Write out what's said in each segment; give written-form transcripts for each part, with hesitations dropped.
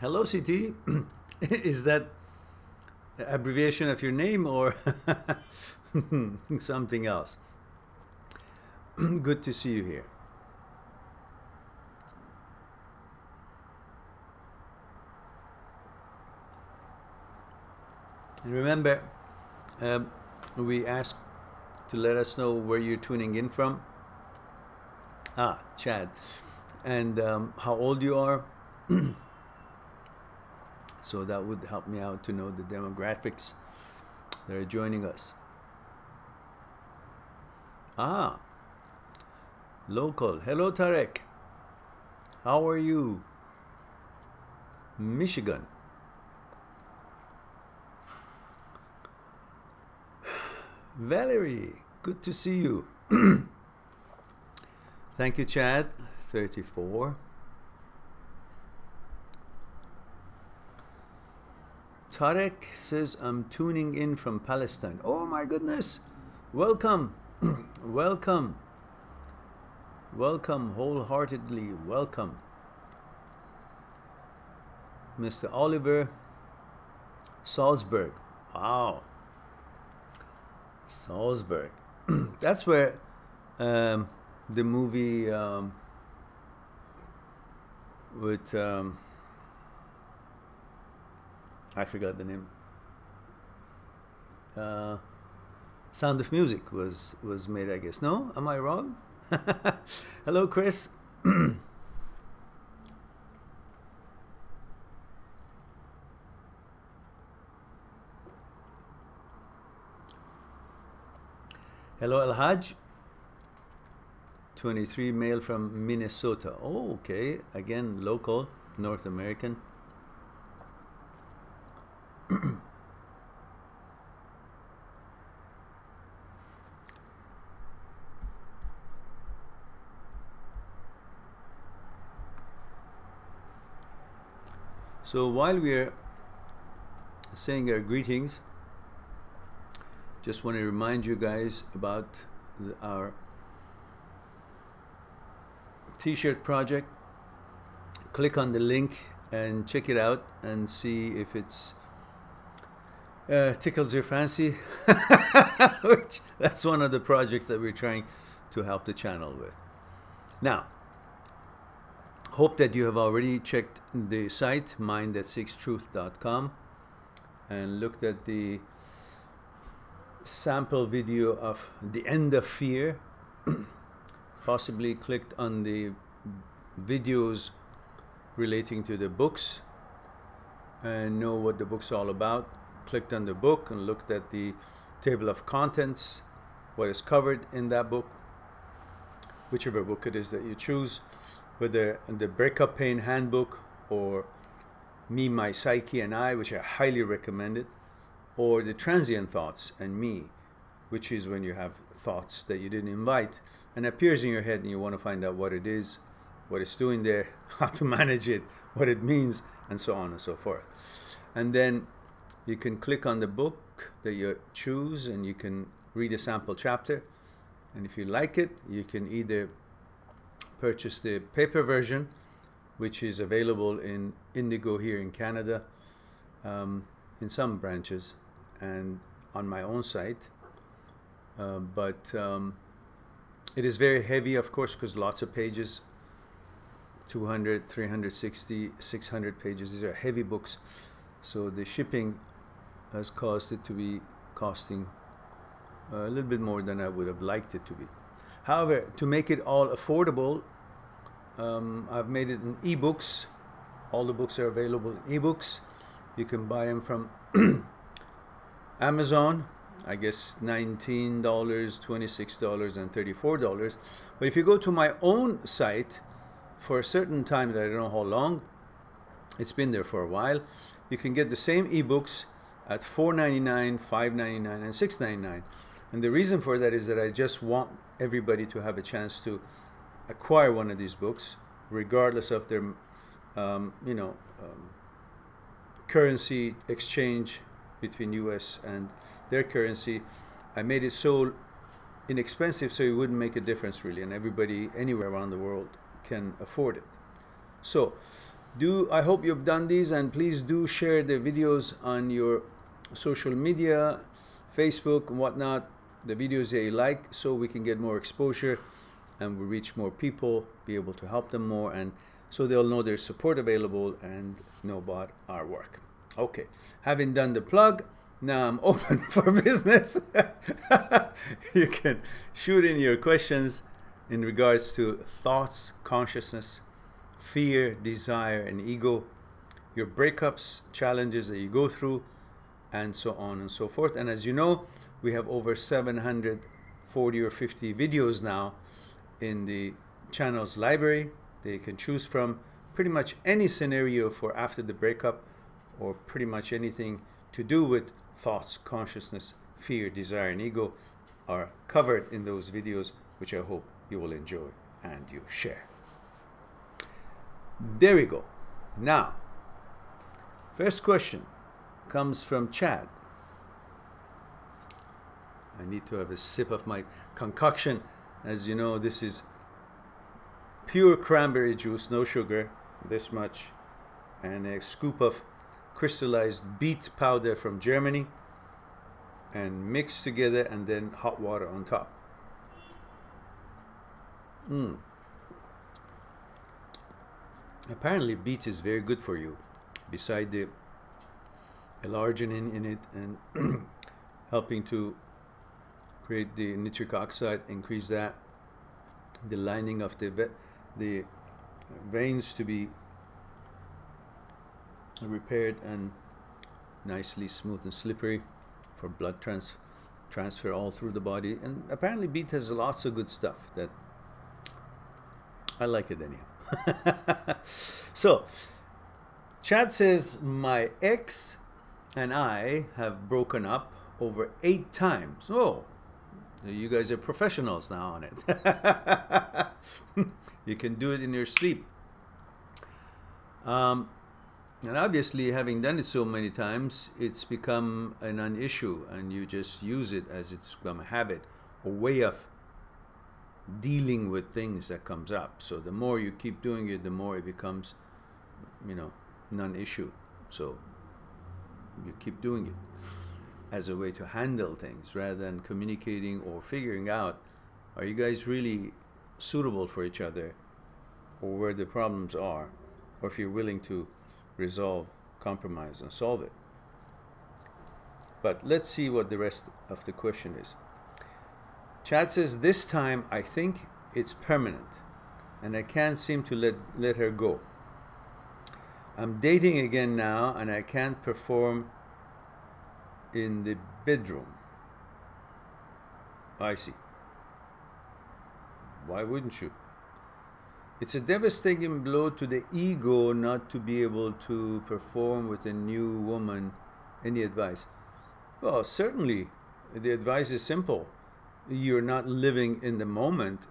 Hello, CT. Is that abbreviation of your name or something else? Good to see you here. And remember, we asked to let us know where you're tuning in from. Chad. And how old you are. So that would help me out to know the demographics that are joining us. Local. Hello, Tarek. How are you? Michigan. Valerie, good to see you. Thank you, Chad. 34. Tarek says, I'm tuning in from Palestine. Oh my goodness. Welcome. Welcome. Welcome, wholeheartedly welcome. Mr. Oliver Salzburg. Wow. Salzburg. That's where the movie with I forgot the name. Sound of Music was made, I guess. No? Am I wrong? Hello, Chris. Hello, El Haj. 23, male from Minnesota. Oh, okay. Again, local, North American. So while we're saying our greetings, just want to remind you guys about our t-shirt project. Click on the link and check it out and see if it's tickles your fancy. Which, that's one of the projects that we're trying to help the channel with. Now, hope that you have already checked the site mindthatseekstruth.com and looked at the sample video of The End of Fear. Possibly clicked on the videos relating to the books and know what the book's all about. Clicked on the book and looked at the table of contents, what is covered in that book, whichever book it is that you choose, whether the Breakup Pain Handbook or Me, My Psyche and I, which I highly recommend it, or the Transient Thoughts and Me, which is when you have thoughts that you didn't invite and appears in your head and you want to find out what it is, what it's doing there, how to manage it, what it means, and so on and so forth. And then you can click on the book that you choose and you can read a sample chapter. And if you like it, you can either purchase the paper version, which is available in Indigo here in Canada, in some branches, and on my own site. But it is very heavy, of course, because lots of pages, 200, 360, 600 pages. These are heavy books. So the shipping has caused it to be costing a little bit more than I would have liked it to be. However, to make it all affordable, I've made it in ebooks. All the books are available in ebooks. You can buy them from Amazon, I guess $19, $26, and $34. But if you go to my own site for a certain time that I don't know how long, it's been there for a while, you can get the same ebooks at $4.99, $5.99, and $6.99. And the reason for that is that I just want everybody to have a chance to acquire one of these books, regardless of their, currency exchange between US and their currency. I made it so inexpensive so it wouldn't make a difference really, and everybody anywhere around the world can afford it. So I hope you've done these, and please do share the videos on your social media, Facebook and whatnot, the videos that you like, so we can get more exposure and we reach more people, be able to help them more, and so they'll know there's support available and know about our work. Okay, having done the plug, now I'm open for business. You can shoot in your questions in regards to thoughts, consciousness, fear, desire, and ego, your breakups, challenges that you go through, and so on and so forth. And as you know, we have over 740 or 50 videos now in the channel's library that you can choose from. Pretty much any scenario for after the breakup, or pretty much anything to do with thoughts, consciousness, fear, desire, and ego are covered in those videos, which I hope you will enjoy and you share. There we go. Now, first question comes from Chad. I need to have a sip of my concoction. As you know, this is pure cranberry juice, no sugar, this much, and a scoop of crystallized beet powder from Germany, and mixed together, and then hot water on top. Apparently beet is very good for you, beside the L-arginine in it and helping to create the nitric oxide, increase that, the lining of the veins to be repaired and nicely smooth and slippery for blood transfer all through the body. And apparently beet has lots of good stuff that I like it anyhow. So Chad says, my ex and I have broken up over 8 times. Oh, you guys are professionals now on it. You can do it in your sleep. And obviously, having done it so many times, it's become a non-issue, and you just use it as it's become a habit, a way of dealing with things that comes up. So the more you keep doing it, the more it becomes, you know, non-issue. So you keep doing it as a way to handle things, rather than communicating or figuring out, are you guys really suitable for each other, or where the problems are, or if you're willing to resolve, compromise, and solve it. But let's see what the rest of the question is. Chad says, this time I think it's permanent, and I can't seem to let her go. I'm dating again now, and I can't perform in the bedroom. I see. Why wouldn't you? It's a devastating blow to the ego not to be able to perform with a new woman. Any advice? Well, certainly the advice is simple. You're not living in the moment,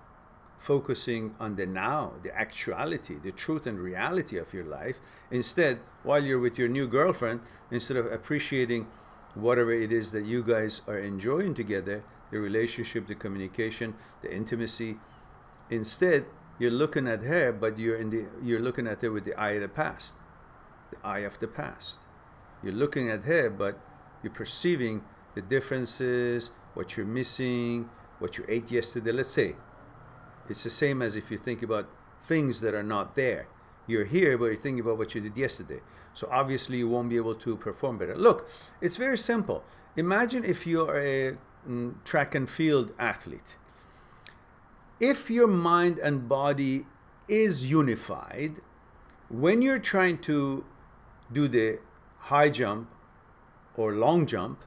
focusing on the now, the actuality, the truth and reality of your life. Instead, while you're with your new girlfriend, instead of appreciating whatever it is that you guys are enjoying together, the relationship, the communication, the intimacy, instead you're looking at her, but you're looking at her with the eye of the past, the eye of the past. You're looking at her, but you're perceiving the differences, what you're missing, what you ate yesterday. Let's say it's the same as if you think about things that are not there. You're here, but you're thinking about what you did yesterday. So obviously you won't be able to perform better. Look, it's very simple. Imagine if you're a track and field athlete. If your mind and body is unified, when you're trying to do the high jump or long jump,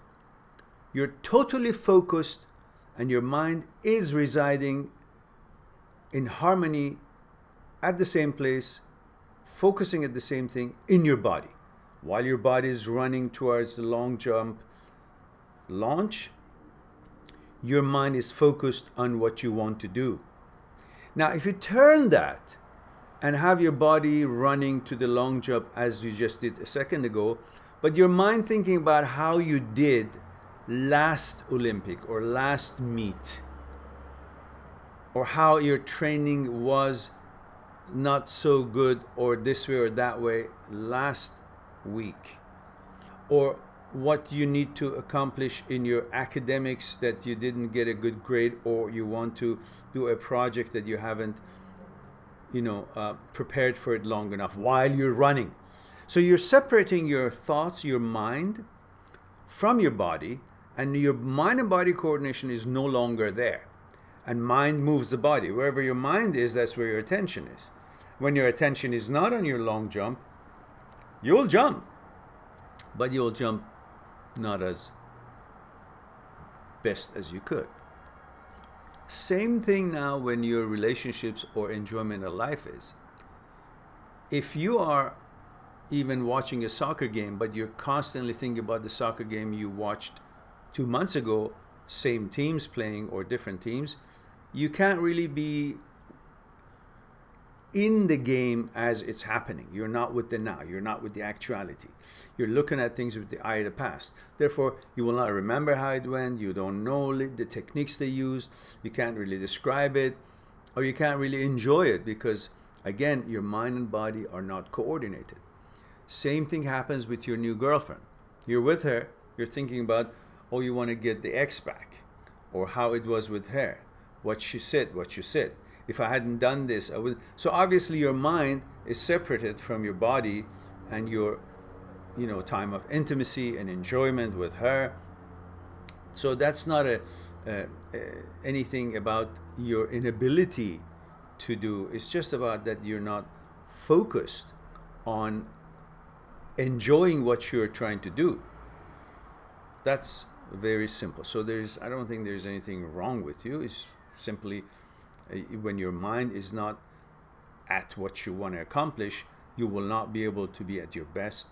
you're totally focused and your mind is residing in harmony at the same place, focusing at the same thing in your body. While your body is running towards the long jump launch, your mind is focused on what you want to do. Now, if you turn that and have your body running to the long jump as you just did a second ago, but your mind thinking about how you did last Olympic or last meet, or how your training was not so good or this way or that way last week, or what you need to accomplish in your academics that you didn't get a good grade, or you want to do a project that you haven't, prepared for it long enough while you're running. So you're separating your thoughts, your mind, from your body, and your mind and body coordination is no longer there. And mind moves the body. Wherever your mind is, that's where your attention is. When your attention is not on your long jump, you'll jump, but you'll jump not as best as you could. Same thing now when your relationships or enjoyment of life is. If you are even watching a soccer game, but you're constantly thinking about the soccer game you watched 2 months ago, same teams playing or different teams, you can't really be in the game as it's happening. You're not with the now. You're not with the actuality. You're looking at things with the eye of the past. Therefore, you will not remember how it went. You don't know the techniques they used. You can't really describe it, or you can't really enjoy it because, again, your mind and body are not coordinated. Same thing happens with your new girlfriend. You're with her. You're thinking about, oh, you want to get the ex back, or how it was with her, what she said, what you said. If I hadn't done this, I would. So obviously your mind is separated from your body and your, time of intimacy and enjoyment with her. So that's not anything about your inability to do. It's just about that you're not focused on enjoying what you're trying to do. That's very simple. So I don't think there's anything wrong with you. It's simply when your mind is not at what you want to accomplish, you will not be able to be at your best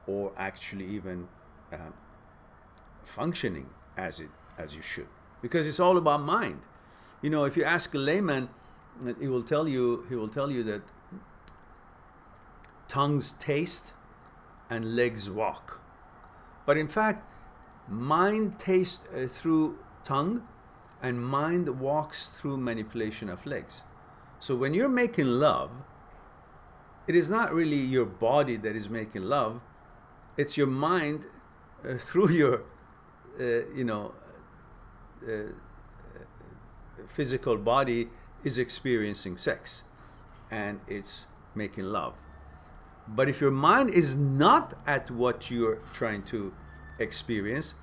or actually even functioning as you should, because it's all about mind. If you ask a layman, he will tell you that tongues taste and legs walk. But in fact, mind tastes through tongue, and mind walks through manipulation of legs. So when you're making love, it is not really your body that is making love. It's your mind through your, physical body is experiencing sex, and it's making love. But if your mind is not at what you're trying to experience,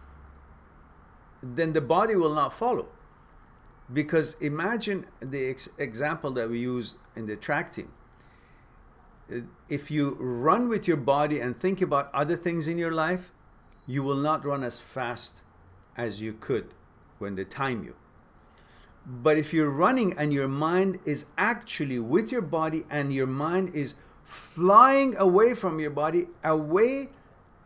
then the body will not follow. Because imagine the example that we use in the track team. If you run with your body and think about other things in your life, you will not run as fast as you could when they time you. But if you're running and your mind is actually with your body and your mind is flying away from your body, away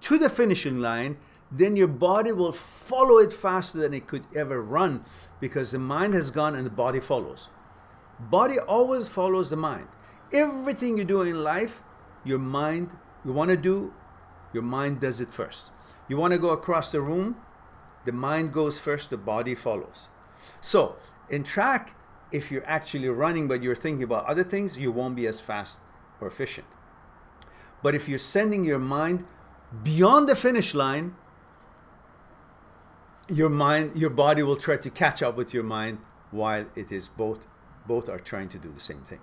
to the finishing line, then your body will follow it faster than it could ever run, because the mind has gone and the body follows. Body always follows the mind. Everything you do in life, your mind, you want to do, your mind does it first. You want to go across the room, the mind goes first, the body follows. So in track, if you're actually running but you're thinking about other things, you won't be as fast or efficient. But if you're sending your mind beyond the finish line, your body will try to catch up with your mind, while it is both are trying to do the same thing.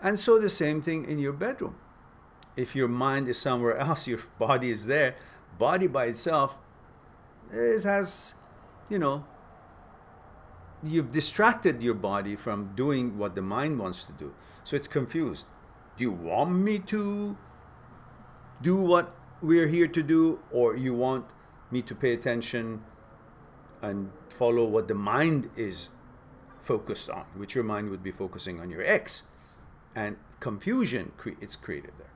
And so the same thing in your bedroom. If your mind is somewhere else, your body is there. Body by itself has, you've distracted your body from doing what the mind wants to do. So it's confused. Do you want me to do what we're here to do, or you want me to pay attention and follow what the mind is focused on, which your mind would be focusing on your ex, and confusion it's created there.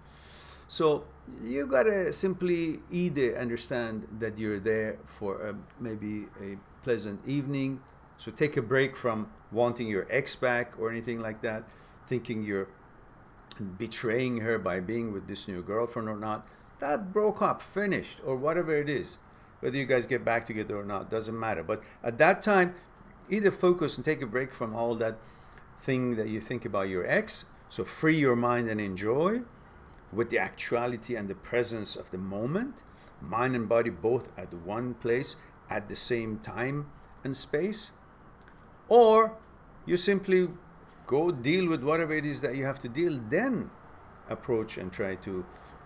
So you gotta simply either understand that you're there for maybe a pleasant evening. So take a break from wanting your ex back or anything like that, thinking you're betraying her by being with this new girlfriend or not. That broke up, finished, or whatever it is. Whether you guys get back together or not, doesn't matter. But at that time, either focus and take a break from all that thing that you think about your ex, So free your mind and enjoy with the actuality and the presence of the moment, mind and body both at one place at the same time and space. Or you simply go deal with whatever it is that you have to deal, then approach and try to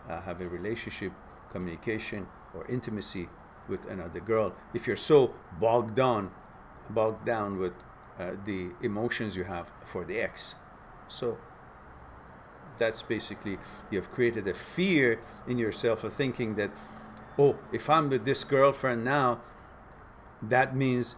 have a relationship, communication, or intimacy with another girl if you're so bogged down with the emotions you have for the ex. So that's basically, you have created a fear in yourself of thinking that, oh, if I'm with this girlfriend now, that means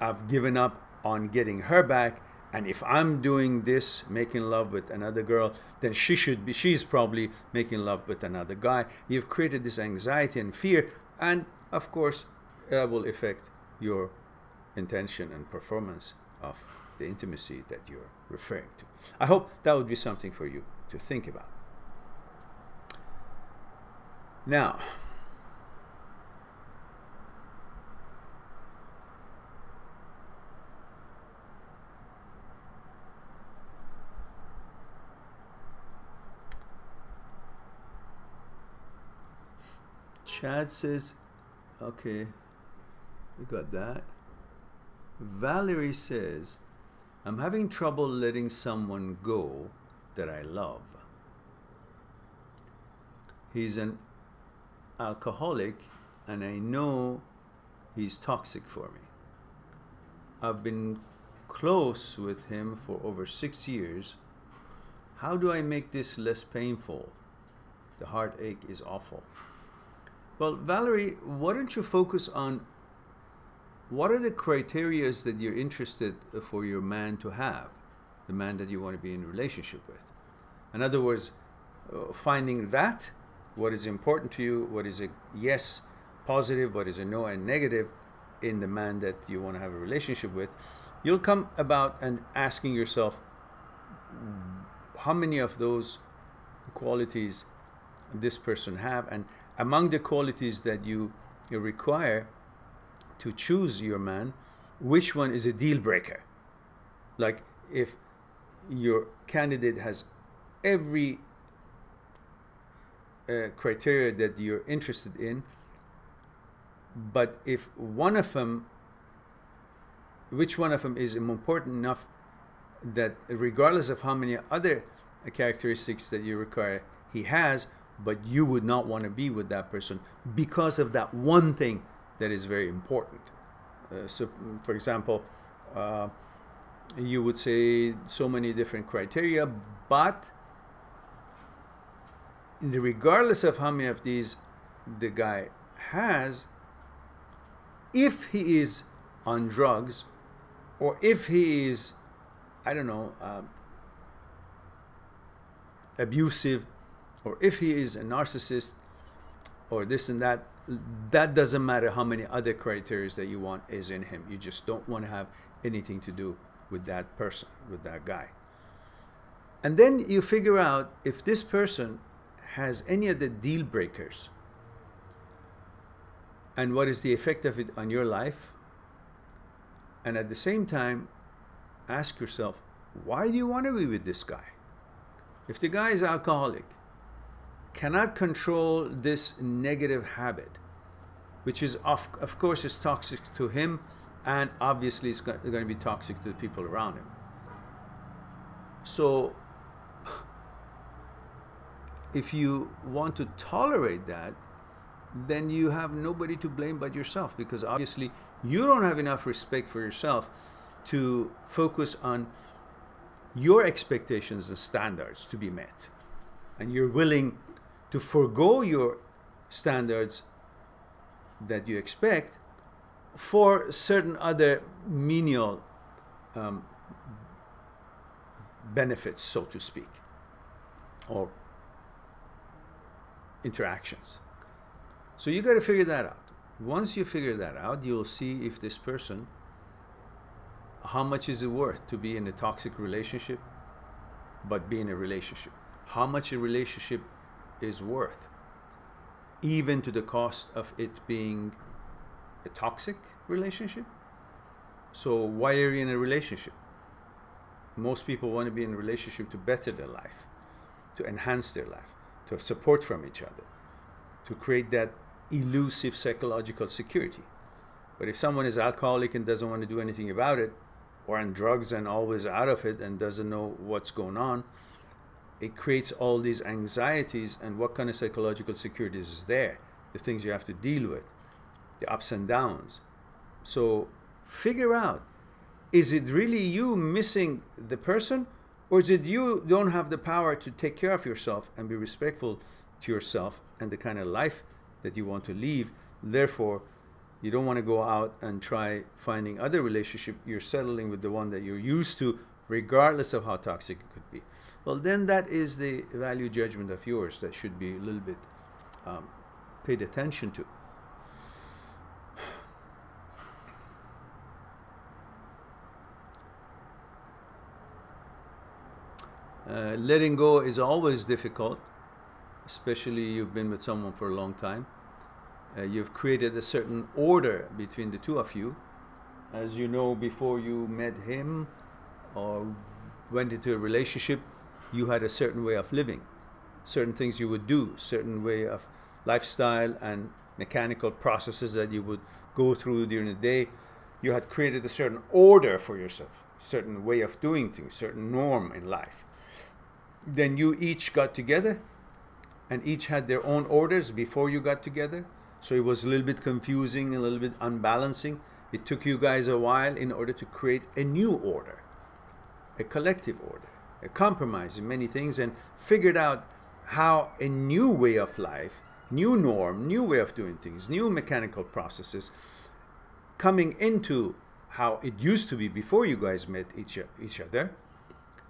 I've given up on getting her back, and if I'm doing this, making love with another girl, then she's probably making love with another guy. You've created this anxiety and fear, and of course that will affect your intention and performance of the intimacy that you're referring to. I hope that would be something for you to think about. Now, Chad says, okay, we got that. Valerie says, I'm having trouble letting someone go that I love. He's an alcoholic and I know he's toxic for me. I've been close with him for over 6 years. How do I make this less painful? The heartache is awful. Well, Valerie, why don't you focus on what are the criteria that you're interested for your man to have, the man that you want to be in a relationship with? In other words, finding that, what is important to you, what is a yes, positive, what is a no and negative in the man that you want to have a relationship with, you'll come about and asking yourself, how many of those qualities this person have, and among the qualities that you require to choose your man, which one is a deal breaker? Like if your candidate has every criteria that you're interested in, but if one of them, which one of them is important enough that regardless of how many other characteristics that you require he has, but you would not want to be with that person because of that one thing that is very important. So, for example, you would say so many different criteria, but regardless of how many of these the guy has, if he is on drugs, or if he is, I don't know, abusive, or if he is a narcissist, or this and that, that doesn't matter how many other criteria that you want is in him. You just don't want to have anything to do with that person, with that guy. And then you figure out if this person has any of the deal breakers and what is the effect of it on your life. And at the same time, ask yourself, why do you want to be with this guy? If the guy is alcoholic, cannot control this negative habit, which is of course is toxic to him, and obviously it's going to be toxic to the people around him. So if you want to tolerate that, then you have nobody to blame but yourself, because obviously you don't have enough respect for yourself to focus on your expectations and standards to be met, and you're willing to forego your standards that you expect for certain other menial benefits, so to speak, or interactions. So you got to figure that out. Once you figure that out, you'll see if this person, how much is it worth to be in a toxic relationship, but be in a relationship? How much a relationship is worth, even to the cost of it being a toxic relationship? So why are you in a relationship? most people want to be in a relationship to better their life, to enhance their life, to have support from each other, to create that elusive psychological security. But if someone is alcoholic and doesn't want to do anything about it, or on drugs and always out of it and doesn't know what's going on, it creates all these anxieties. And what kind of psychological security is there? The things you have to deal with, the ups and downs. So figure out, is it really you missing the person, or is it you don't have the power to take care of yourself and be respectful to yourself and the kind of life that you want to live? Therefore, you don't want to go out and try finding other relationship. You're settling with the one that you're used to, regardless of how toxic it could be. Well, then that is the value judgment of yours that should be a little bit paid attention to. Letting go is always difficult, especially you've been with someone for a long time. You've created a certain order between the two of you. As you know, before you met him or went into a relationship, you had a certain way of living, certain things you would do, certain way of lifestyle and mechanical processes that you would go through during the day. You had created a certain order for yourself, certain way of doing things, certain norm in life. Then you each got together and each had their own orders before you got together. So it was a little bit confusing, a little bit unbalancing. It took you guys a while in order to create a new order, a collective order, a compromise in many things, and figured out how a new way of life, new norm, new way of doing things, new mechanical processes coming into how it used to be before you guys met each other.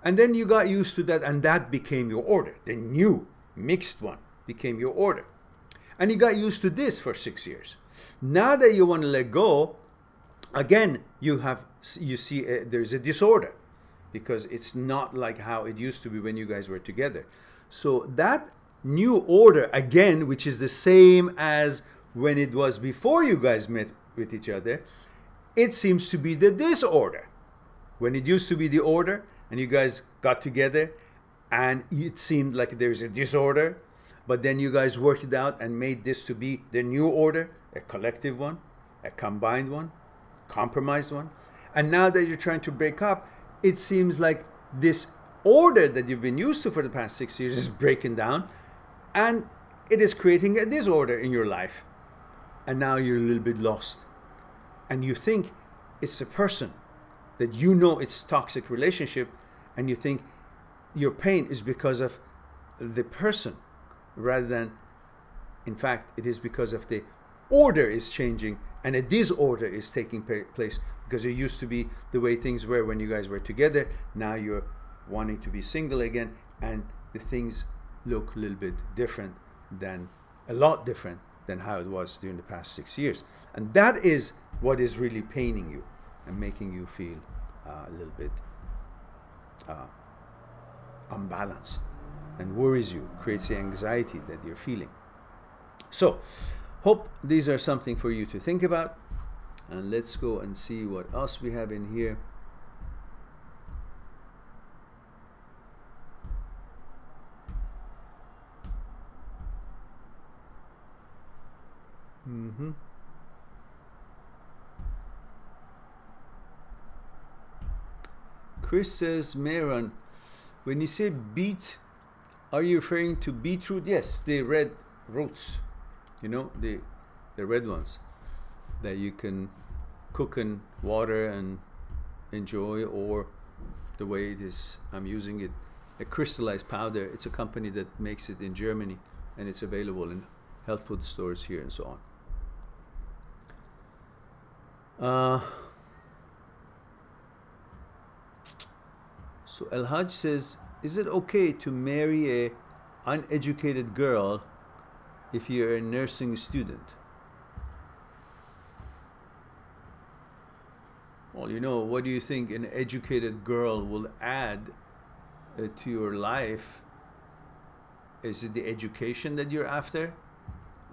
And then you got used to that, and that became your order. The new mixed one became your order. And you got used to this for 6 years. Now that you want to let go, again, you see there's a disorder, because it's not like how it used to be when you guys were together. So that new order, again, which is the same as when it was before you guys met with each other, it seems to be the disorder. When it used to be the order and you guys got together and it seemed like there's a disorder, but then you guys worked it out and made this to be the new order, a collective one, a combined one, compromised one. And now that you're trying to break up, it seems like this order that you've been used to for the past 6 years is breaking down, and it is creating a disorder in your life. And now you're a little bit lost. And you think it's the person, that you know it's toxic relationship, and you think your pain is because of the person, rather than, in fact, it is because of the order is changing and a disorder is taking place, because it used to be the way things were when you guys were together. Now you're wanting to be single again, and the things look a little bit different, than a lot different than how it was during the past 6 years. And that is what is really paining you and making you feel a little bit unbalanced, and worries you, creates the anxiety that you're feeling. So, hope these are something for you to think about. And let's go and see what else we have in here. Chris says, Mehran, when you say beet, are you referring to beetroot? Yes, the red roots, you know, the red ones that you can cook in water and enjoy, or the way it is, I'm using it, a crystallized powder. It's a company that makes it in Germany, and it's available in health food stores here and so on. So El Hajj says, is it okay to marry a uneducated girl if you're a nursing student? Well, you know, what do you think an educated girl will add to your life? Is it the education that you're after?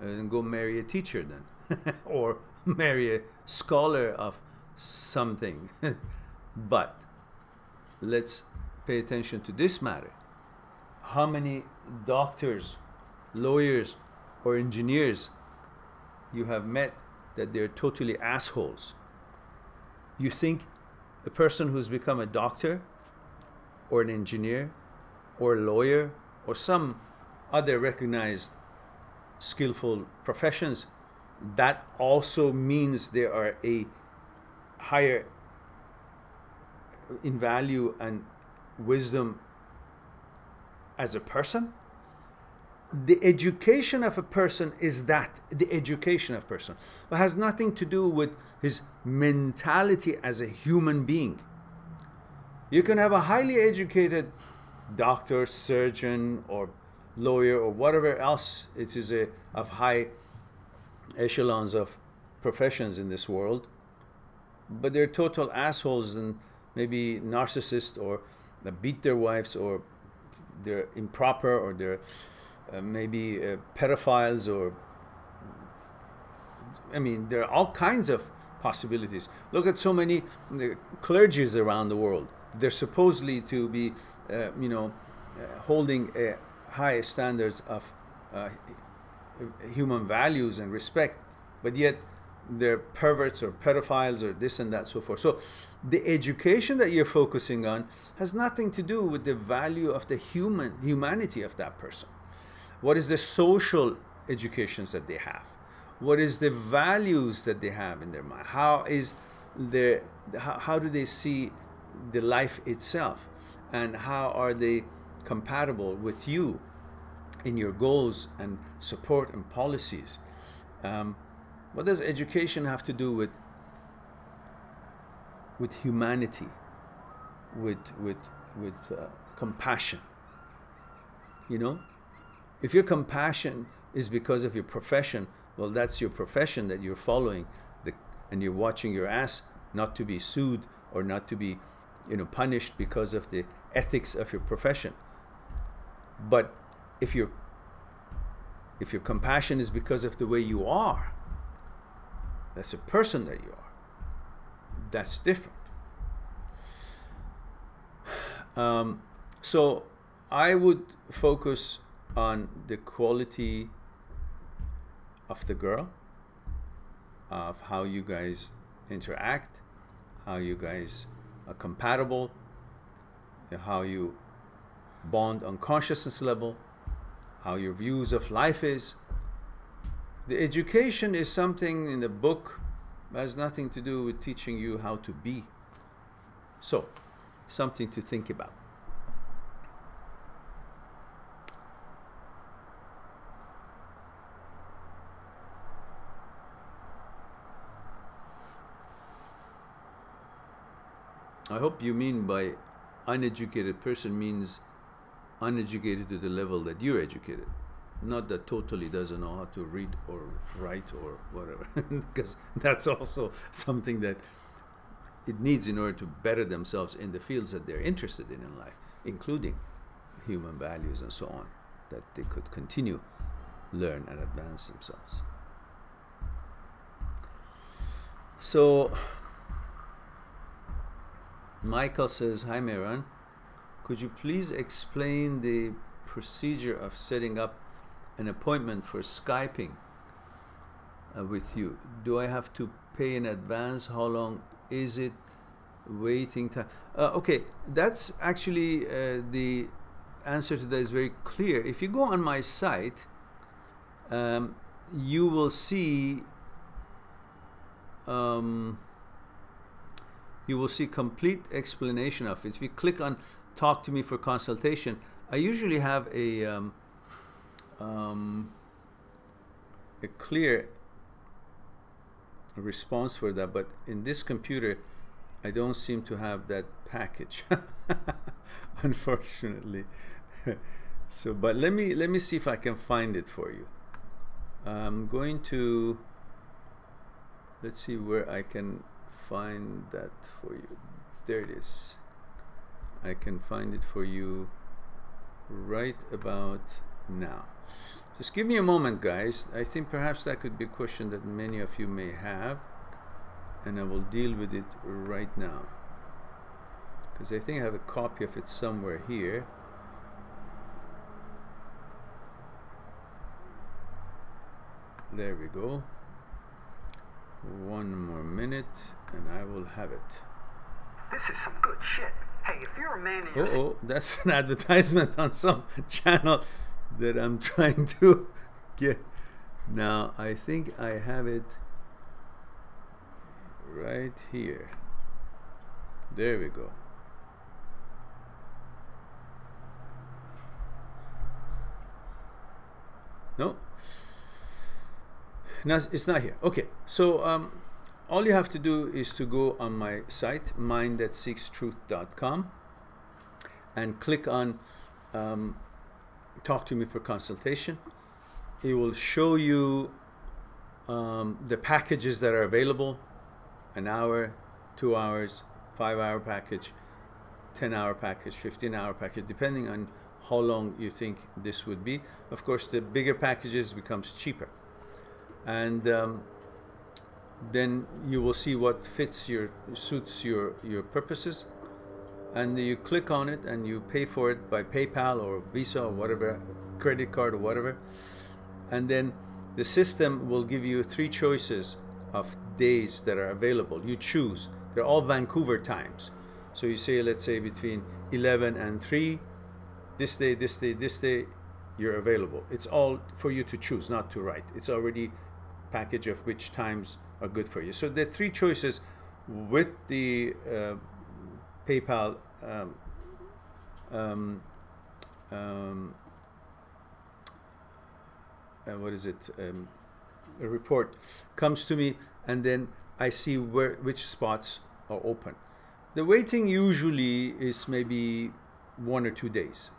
Then go marry a teacher then. Or marry a scholar of something. But let's pay attention to this matter. How many doctors, lawyers, or engineers you have met that they're totally assholes? You think a person who's become a doctor or an engineer or a lawyer or some other recognized skillful professions, that also means they are a higher in value and wisdom as a person? The education of a person is that, the education of a person. It has nothing to do with his mentality as a human being. You can have a highly educated doctor, surgeon, or lawyer, or whatever else it is of high echelons of professions in this world, but they're total assholes and maybe narcissists, or they beat their wives, or they're improper, or they're maybe pedophiles, or I mean, there are all kinds of possibilities. Look at so many clergies around the world. They're supposedly to be, holding high standards of human values and respect, but yet they're perverts or pedophiles or this and that, so forth. So the education that you're focusing on has nothing to do with the value of the humanity of that person. What is the social educations that they have? What is the values that they have in their mind? How do they see the life itself? And how are they compatible with you in your goals and support and policies? What does education have to do with humanity, with compassion? You know, if your compassion is because of your profession, well, that's your profession that you're following, and you're watching your ass not to be sued or not to be, punished because of the ethics of your profession. But if your compassion is because of the way you are, that's a person that you are, that's different. So I would focus on the quality of the girl, of how you guys interact, how you guys are compatible, how you bond on consciousness level, how your views of life is. The education is something in the book that has nothing to do with teaching you how to be. So, something to think about. I hope you mean by uneducated person means uneducated to the level that you're educated. Not that totally doesn't know how to read or write or whatever, because that's also something that it needs in order to better themselves in the fields that they're interested in life, including human values and so on, that they could continue learn and advance themselves. So Michael says, hi Mehran, could you please explain the procedure of setting up an appointment for Skyping with you? Do I have to pay in advance? How long is it? Waiting time? Okay, that's actually the answer to that is very clear. If you go on my site, you will see complete explanation of it. If you click on talk to me for consultation, I usually have a clear response for that, but in this computer I don't seem to have that package unfortunately. So but let me see if I can find it for you. I'm going to, let's see where I can find that for you. There it is. I can find it for you right about now. Just give me a moment, guys. I think perhaps that could be a question that many of you may have, and I will deal with it right now. because I think I have a copy of it somewhere here. There we go. One more minute and I will have it. This is some good shit. Hey, if you're a man and you're... Oh, that's an advertisement on some channel that I'm trying to get. Now, I think I have it right here. There we go. No, it's not here. Okay, so all you have to do is to go on my site, mindthatseekstruth.com, and click on Talk to Me for Consultation. It will show you the packages that are available: an hour, 2 hours, 5-hour package, 10-hour package, 15-hour package, depending on how long you think this would be. Of course, the bigger packages becomes cheaper. And then you will see what suits your purposes, and you click on it and you pay for it by PayPal or Visa or whatever, credit card or whatever, and then the system will give you 3 choices of days that are available. You choose. They're all Vancouver times, so you say, let's say between 11 and 3, this day, this day, this day, you're available. It's all for you to choose, not to write. It's already package of which times are good for you. So the 3 choices with the PayPal what is it? A report comes to me, and then I see which spots are open. The waiting usually is maybe 1 or 2 days,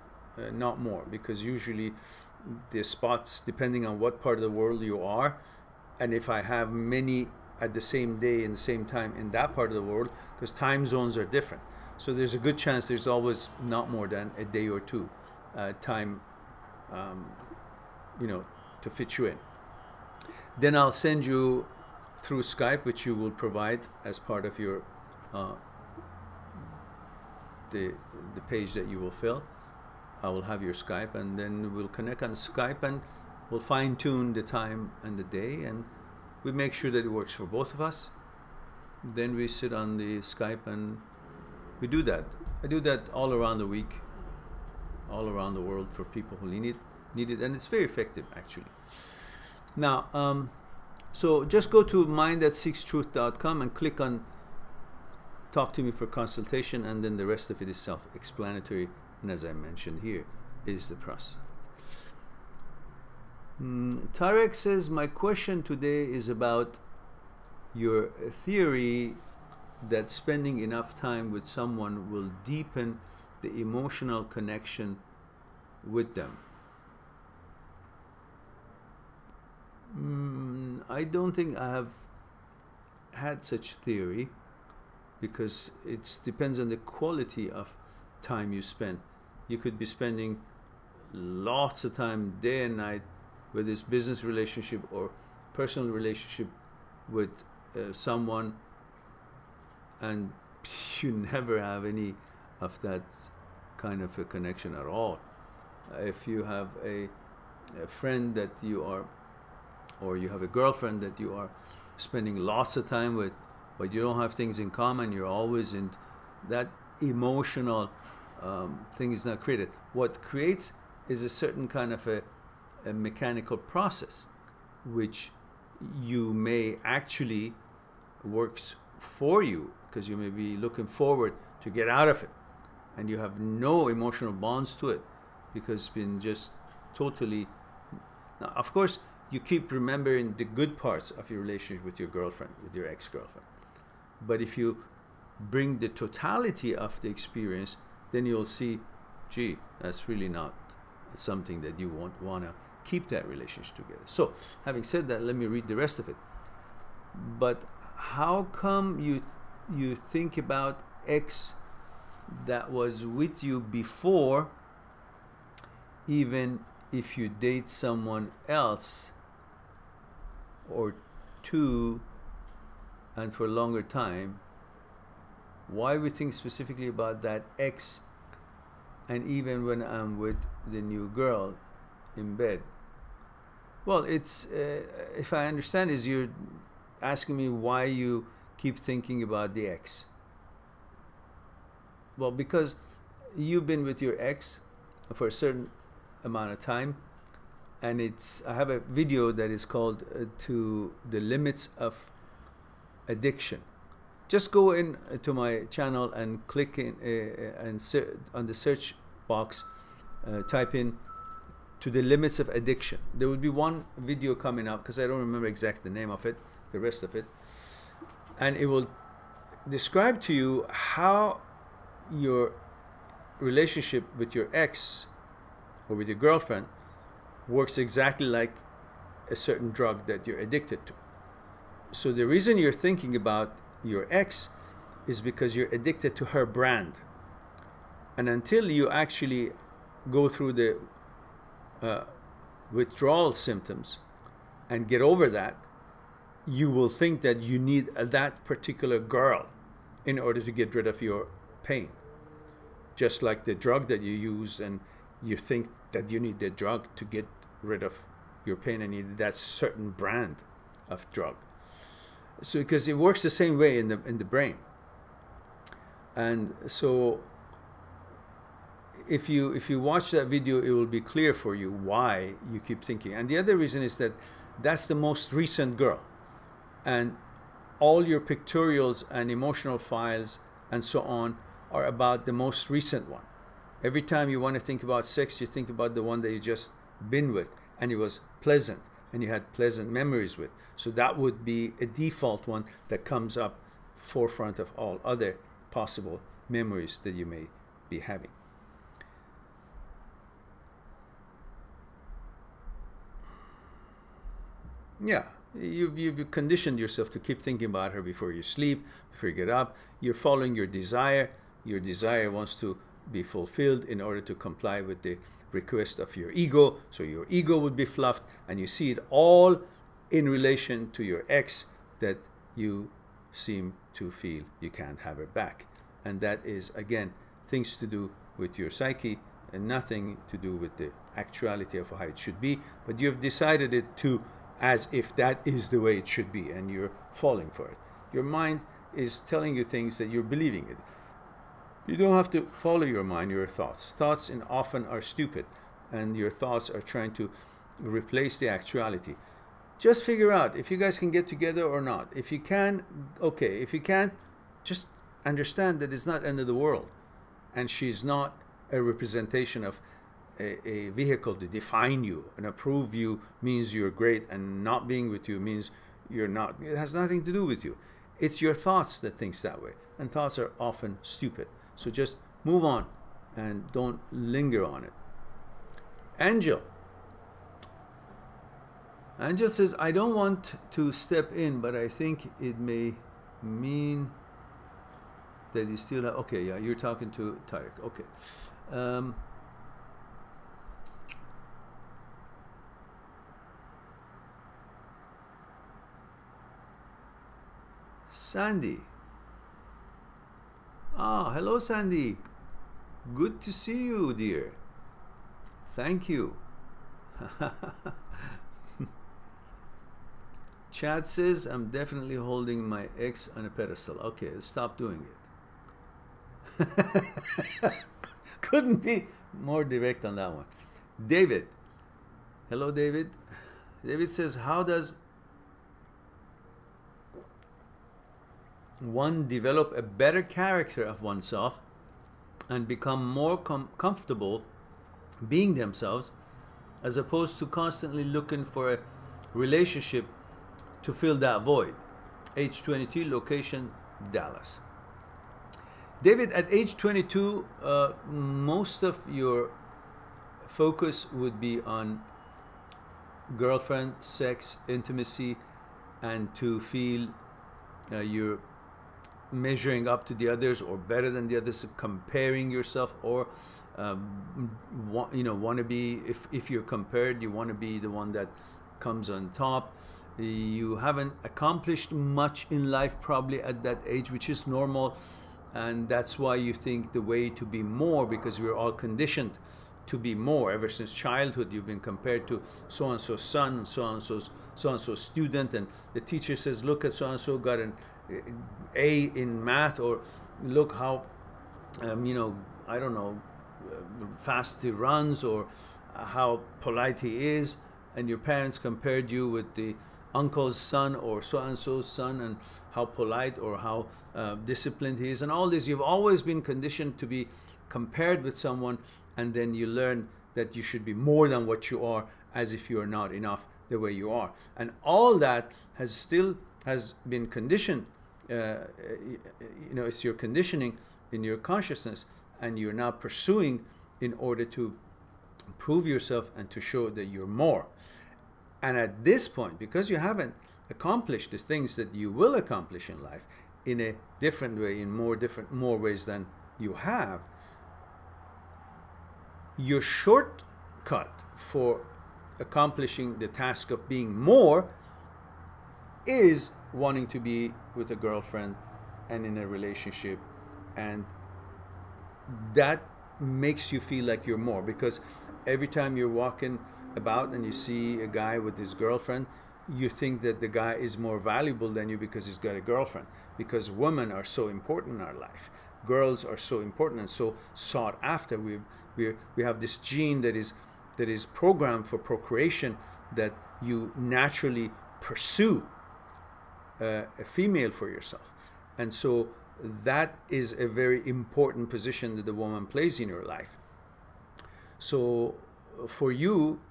not more, because usually the spots, depending on what part of the world you are, and if I have many at the same day and the same time in that part of the world, because time zones are different. So there's a good chance there's always not more than a day or 2 time, you know, to fit you in. Then I'll send you through Skype, which you will provide as part of your the page that you will fill. I will have your Skype, and then we'll connect on Skype, and we'll fine-tune the time and the day, and we make sure that it works for both of us. Then we sit on the Skype and we do that. I do that all around the week, all around the world, for people who need it, and it's very effective, actually. Now, so just go to mindthatseekstruth.com and click on Talk to Me for Consultation, and then the rest of it is self-explanatory, and as I mentioned here is the process. Tarek says, my question today is about your theory that spending enough time with someone will deepen the emotional connection with them. I don't think I have had such theory, because it depends on the quality of time you spend. You could be spending lots of time, day and night, with this business relationship or personal relationship with someone, and you never have any of that kind of a connection at all. If you have a friend that you are, or you have a girlfriend that you are spending lots of time with, but you don't have things in common, you're always in that emotional thing is not created. What creates is a certain kind of a mechanical process, which you may actually works for you, because you may be looking forward to get out of it, and you have no emotional bonds to it, because it's been just totally. Now, of course, you keep remembering the good parts of your relationship with your girlfriend, with your ex-girlfriend, but if you bring the totality of the experience, then you'll see, gee, that's really not something that you want to keep that relationship together. So, having said that, let me read the rest of it. But how come you think about X that was with you before, even if you date someone else or 2 and for a longer time, why we think specifically about that ex, and even when I'm with the new girl in bed. Well, it's if I understand, is you're asking me why you keep thinking about the ex. Well, because you've been with your ex for a certain amount of time, and I have a video that is called To the Limits of Addiction. Just go in to my channel and click in and on the search box, type in To the Limits of Addiction. There will be one video coming up, because I don't remember exactly the name of it, the rest of it, and it will describe to you how your relationship with your ex or with your girlfriend works exactly like a certain drug that you're addicted to. So the reason you're thinking about your ex is because you're addicted to her brand. And until you actually go through the withdrawal symptoms and get over that, you will think that you need that particular girl in order to get rid of your pain. Just like the drug that you use, and you think that you need the drug to get rid of your pain, and you need that certain brand of drug. So because it works the same way in the brain. And so if you watch that video, it will be clear for you why you keep thinking. And the other reason is that that's the most recent girl, and all your pictorials and emotional files and so on are about the most recent one. Every time you want to think about sex, you think about the one that you just been with, and it was pleasant, and you had pleasant memories with. So that would be a default one that comes up forefront of all other possible memories that you may be having. Yeah, you've conditioned yourself to keep thinking about her before you sleep, before you get up. You're following your desire. Your desire wants to be fulfilled in order to comply with the request of your ego. So your ego would be fluffed, and you see it all in relation to your ex, that you seem to feel you can't have her back. And that is, again, things to do with your psyche and nothing to do with the actuality of how it should be. But you've decided it to as if that is the way it should be, and you're falling for it. Your mind is telling you things that you're believing it. You don't have to follow your mind, your thoughts. Thoughts often are stupid, and your thoughts are trying to replace the actuality. Just figure out if you guys can get together or not. If you can, okay. If you can't, just understand that it's not the end of the world, and she's not a representation of a vehicle to define you and approve you means you're great, and not being with you means you're not. It has nothing to do with you. It's your thoughts that thinks that way, and thoughts are often stupid. So just move on and don't linger on it. Angel says, I don't want to step in, but I think it may mean that you still have, okay, yeah, you're talking to Tarek, okay. Sandy. Ah, hello, Sandy. Good to see you, dear. Thank you. Chad says, I'm definitely holding my ex on a pedestal. Okay, stop doing it. Couldn't be more direct on that one. David. Hello, David. David says, how does one develop a better character of oneself and become more comfortable being themselves, as opposed to constantly looking for a relationship to fill that void? Age 22, location Dallas. David, at age 22, most of your focus would be on girlfriend, sex, intimacy, and to feel you're measuring up to the others or better than the others, comparing yourself, or want to be, if you're compared, you want to be the one that comes on top. You haven't accomplished much in life probably at that age, which is normal. And that's why you think the way to be more, because we're all conditioned to be more. Ever since childhood, you've been compared to so-and-so's son and so-and-so's student, and the teacher says, look at so-and-so got an A in math, or look how, I don't know, fast he runs, or how polite he is, and your parents compared you with the uncle's son or so-and-so's son, and how polite or how disciplined he is, and all this. You've always been conditioned to be compared with someone, and then you learn that you should be more than what you are, as if you are not enough the way you are. And all that has been conditioned. It's your conditioning in your consciousness, and you're now pursuing in order to prove yourself and to show that you're more. And at this point, because you haven't accomplished the things that you will accomplish in life in a different way, in more ways than you have, your shortcut for accomplishing the task of being more is wanting to be with a girlfriend and in a relationship, and that makes you feel like you're more, because every time you're walking about and you see a guy with his girlfriend, you think that the guy is more valuable than you because he's got a girlfriend, because women are so important in our life. Girls are so important and so sought after. We have this gene that is programmed for procreation, that you naturally pursue a female for yourself. And so that is a very important position that the woman plays in your life. So for you,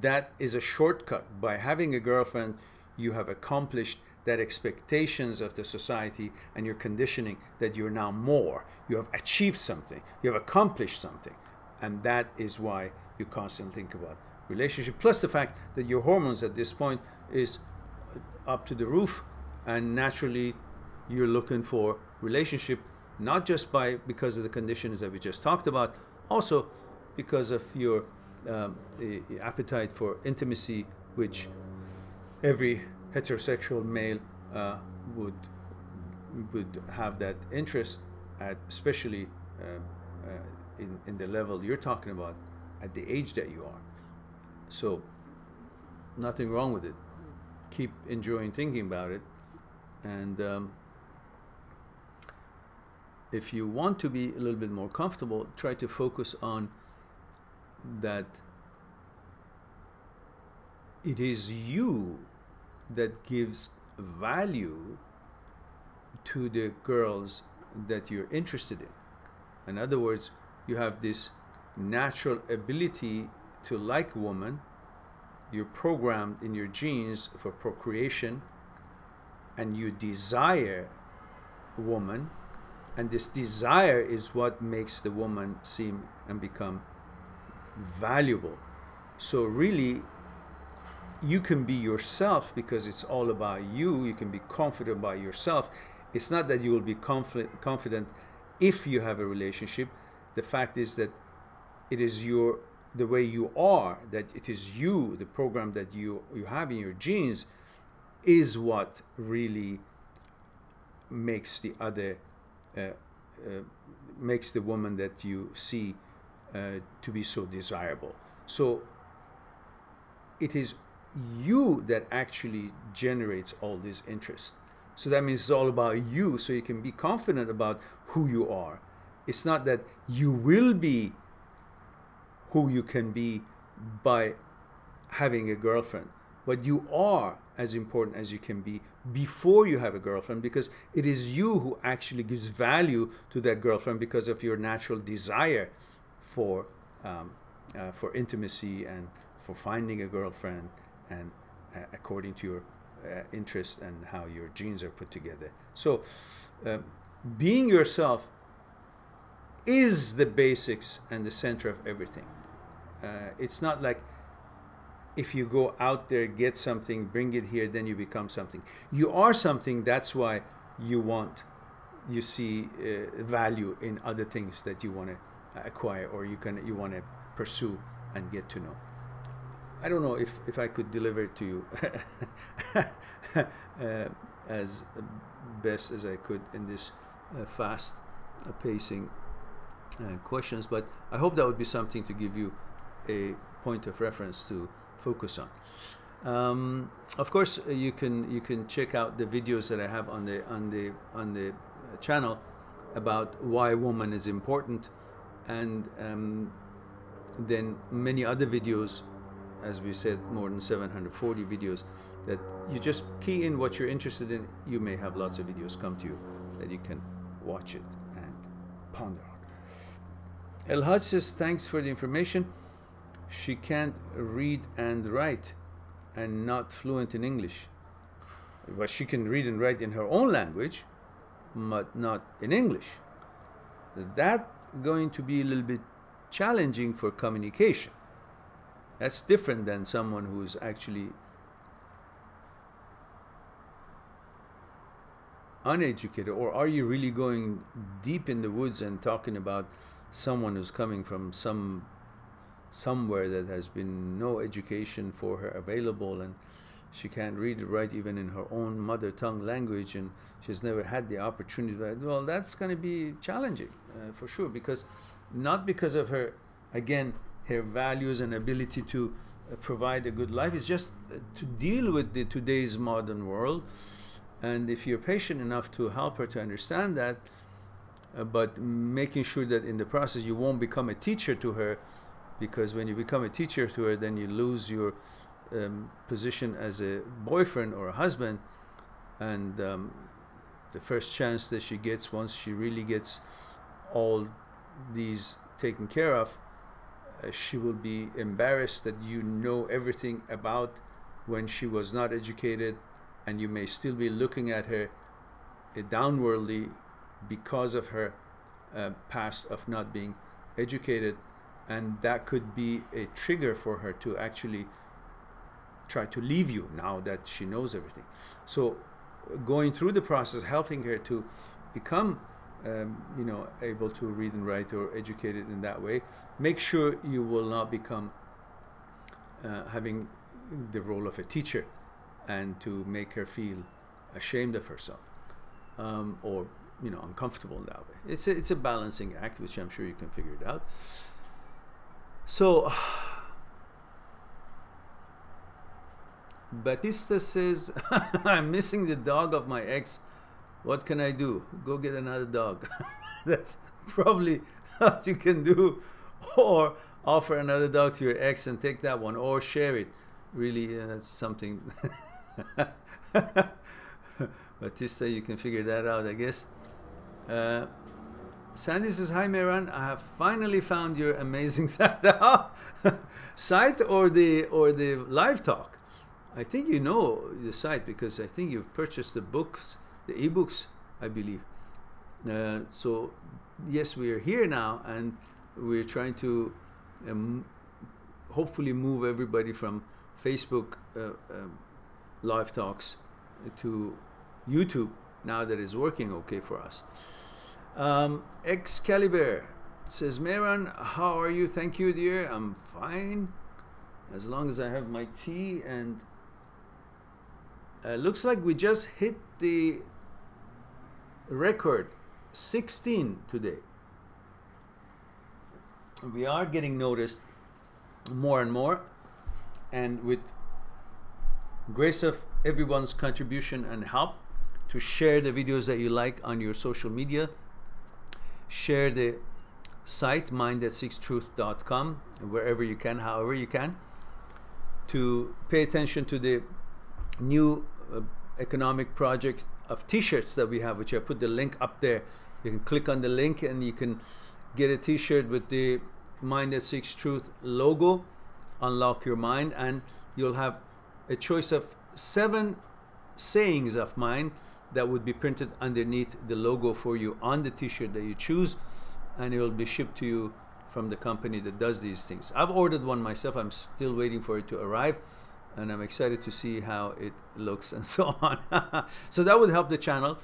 that is a shortcut. By having a girlfriend, you have accomplished that expectations of the society and your conditioning, that you're now more. You have achieved something. You have accomplished something. And that is why you constantly think about relationship. Plus the fact that your hormones at this point is up to the roof, and naturally you're looking for relationship, not just because of the conditions that we just talked about, also because of your appetite for intimacy, which every heterosexual male would have that interest at, especially in the level you're talking about, at the age that you are. So nothing wrong with it. Keep enjoying thinking about it, and if you want to be a little bit more comfortable, try to focus on that it is you that gives value to the girls that you're interested in. In other words, you have this natural ability to like women. You're programmed in your genes for procreation, and you desire a woman, and this desire is what makes the woman seem and become valuable. So really, you can be yourself because it's all about you. You can be confident about yourself. It's not that you will be confident if you have a relationship. The fact is that it is the way you are, that it is you, the program that you have in your genes, is what really makes the other, makes the woman that you see to be so desirable. So it is you that actually generates all this interest. So that means it's all about you, so you can be confident about who you are. It's not that you will be who you can be by having a girlfriend, but you are as important as you can be before you have a girlfriend, because it is you who actually gives value to that girlfriend because of your natural desire for intimacy and for finding a girlfriend, and according to your interests and how your genes are put together. So being yourself is the basics and the center of everything. It's not like if you go out there, get something, bring it here, then you become something. You are something. That's why you see value in other things that you want to acquire, or you want to pursue and get to know. I don't know if I could deliver it to you as best as I could in this fast pacing questions, but I hope that would be something to give you a point of reference to focus on. Of course, you can check out the videos that I have on the channel about why woman is important, and then many other videos, as we said, more than 740 videos, that you just key in what you're interested in. You may have lots of videos come to you that you can watch it and ponder on. El Haj says, thanks for the information. She can't read and write and not fluent in English. But she can read and write in her own language, but not in English. That's going to be a little bit challenging for communication. That's different than someone who's actually uneducated. Or are you really going deep in the woods and talking about someone who's coming from somewhere that has been no education for her available, and she can't read or write even in her own mother tongue language, and she's never had the opportunity to write? Well, that's going to be challenging for sure, because not because of her, again, her values and ability to provide a good life. It's just to deal with today's modern world. And if you're patient enough to help her to understand that, but making sure that in the process you won't become a teacher to her, because when you become a teacher to her, then you lose your position as a boyfriend or a husband, and the first chance that she gets, once she really gets all these taken care of, she will be embarrassed that you know everything about when she was not educated, and you may still be looking at her downwardly because of her past of not being educated, and that could be a trigger for her to actually try to leave you now that she knows everything. So going through the process, helping her to become able to read and write or educated in that way, make sure you will not become having the role of a teacher and to make her feel ashamed of herself or uncomfortable in that way. It's a balancing act, which I'm sure you can figure it out. So Batista says, I'm missing the dog of my ex. What can I do? Go get another dog. That's probably what you can do. Or offer another dog to your ex and take that one, or share it. Really, that's something. Batista, you can figure that out, I guess. Sandy says, hi Mehran, I have finally found your amazing site. Site or the live talk? I think you know the site, because I think you've purchased the books, the ebooks, I believe. So yes, we are here now, and we're trying to hopefully move everybody from Facebook live talks to YouTube, now that it's working okay for us. Excalibur says, Mehran, how are you? Thank you, dear. I'm fine, as long as I have my tea. And looks like we just hit the record 16 today. We are getting noticed more and more, and with grace of everyone's contribution and help, to share the videos that you like on your social media, share the site mind@6truth.com wherever you can, however you can, to pay attention to the new economic project of t-shirts that we have, which I put the link up there. You can click on the link and you can get a t-shirt with the Mind@6Truth logo, Unlock Your Mind, and you'll have a choice of 7 sayings of mine that would be printed underneath the logo for you on the t-shirt that you choose, and it will be shipped to you from the company that does these things. I've ordered one myself. I'm still waiting for it to arrive, and I'm excited to see how it looks and so on. So that would help the channel,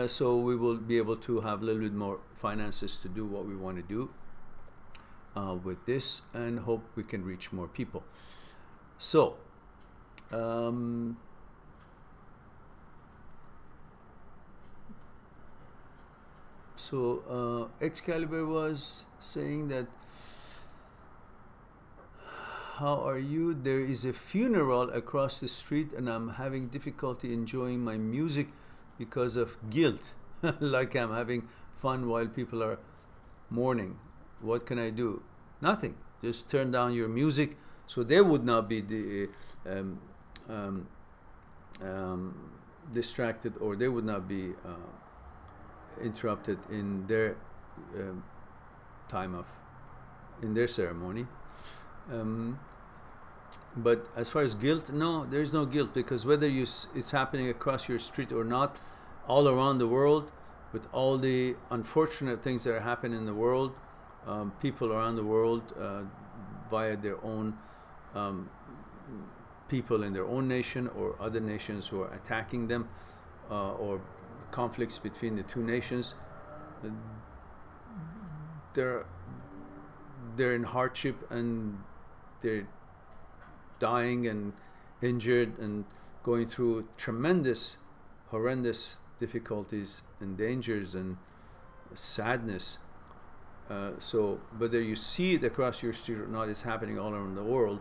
so we will be able to have a little bit more finances to do what we want to do with this, and hope we can reach more people. So So Excalibur was saying that, how are you? There is a funeral across the street and I'm having difficulty enjoying my music because of guilt. Like I'm having fun while people are mourning. What can I do? Nothing. Just turn down your music so they would not be distracted, or they would not be interrupted in their time of, in their ceremony. But as far as guilt, no, there's no guilt, because whether it's happening across your street or not, all around the world, with all the unfortunate things that are happening in the world, people around the world via their own people in their own nation or other nations who are attacking them, or conflicts between the two nations, they're in hardship and they're dying and injured and going through tremendous, horrendous difficulties and dangers and sadness. So whether you see it across your street or not, it's happening all around the world.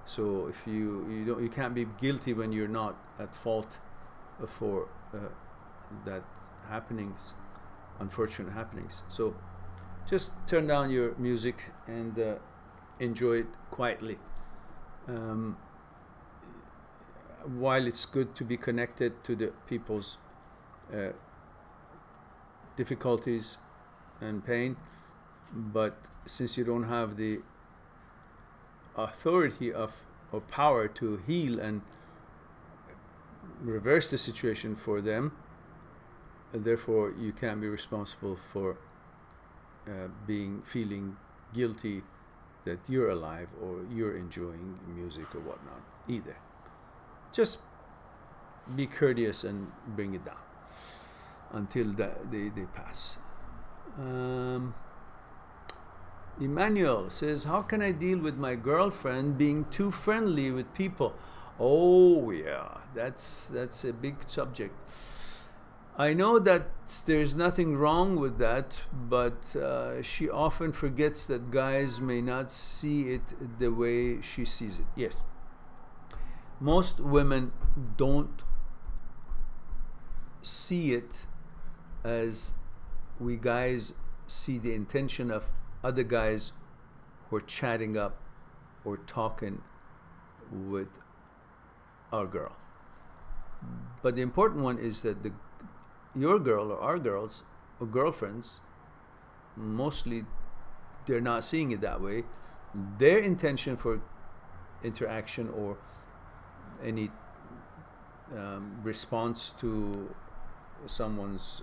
So if you can't be guilty when you're not at fault for that happenings, unfortunate happenings. So just turn down your music and enjoy it quietly. While it's good to be connected to the people's difficulties and pain, but since you don't have the authority or power to heal and reverse the situation for them, therefore you can't be responsible for feeling guilty that you're alive or you're enjoying music or whatnot either. Just be courteous and bring it down until they pass. Emmanuel says, how can I deal with my girlfriend being too friendly with people? Oh yeah, that's a big subject. I know that there's nothing wrong with that, but she often forgets that guys may not see it the way she sees it. Yes. Most women don't see it as we guys see the intention of other guys who are chatting up or talking with our girl. But the important one is that your girl or our girls or girlfriends, mostly they're not seeing it that way. Their intention for interaction or any response to someone's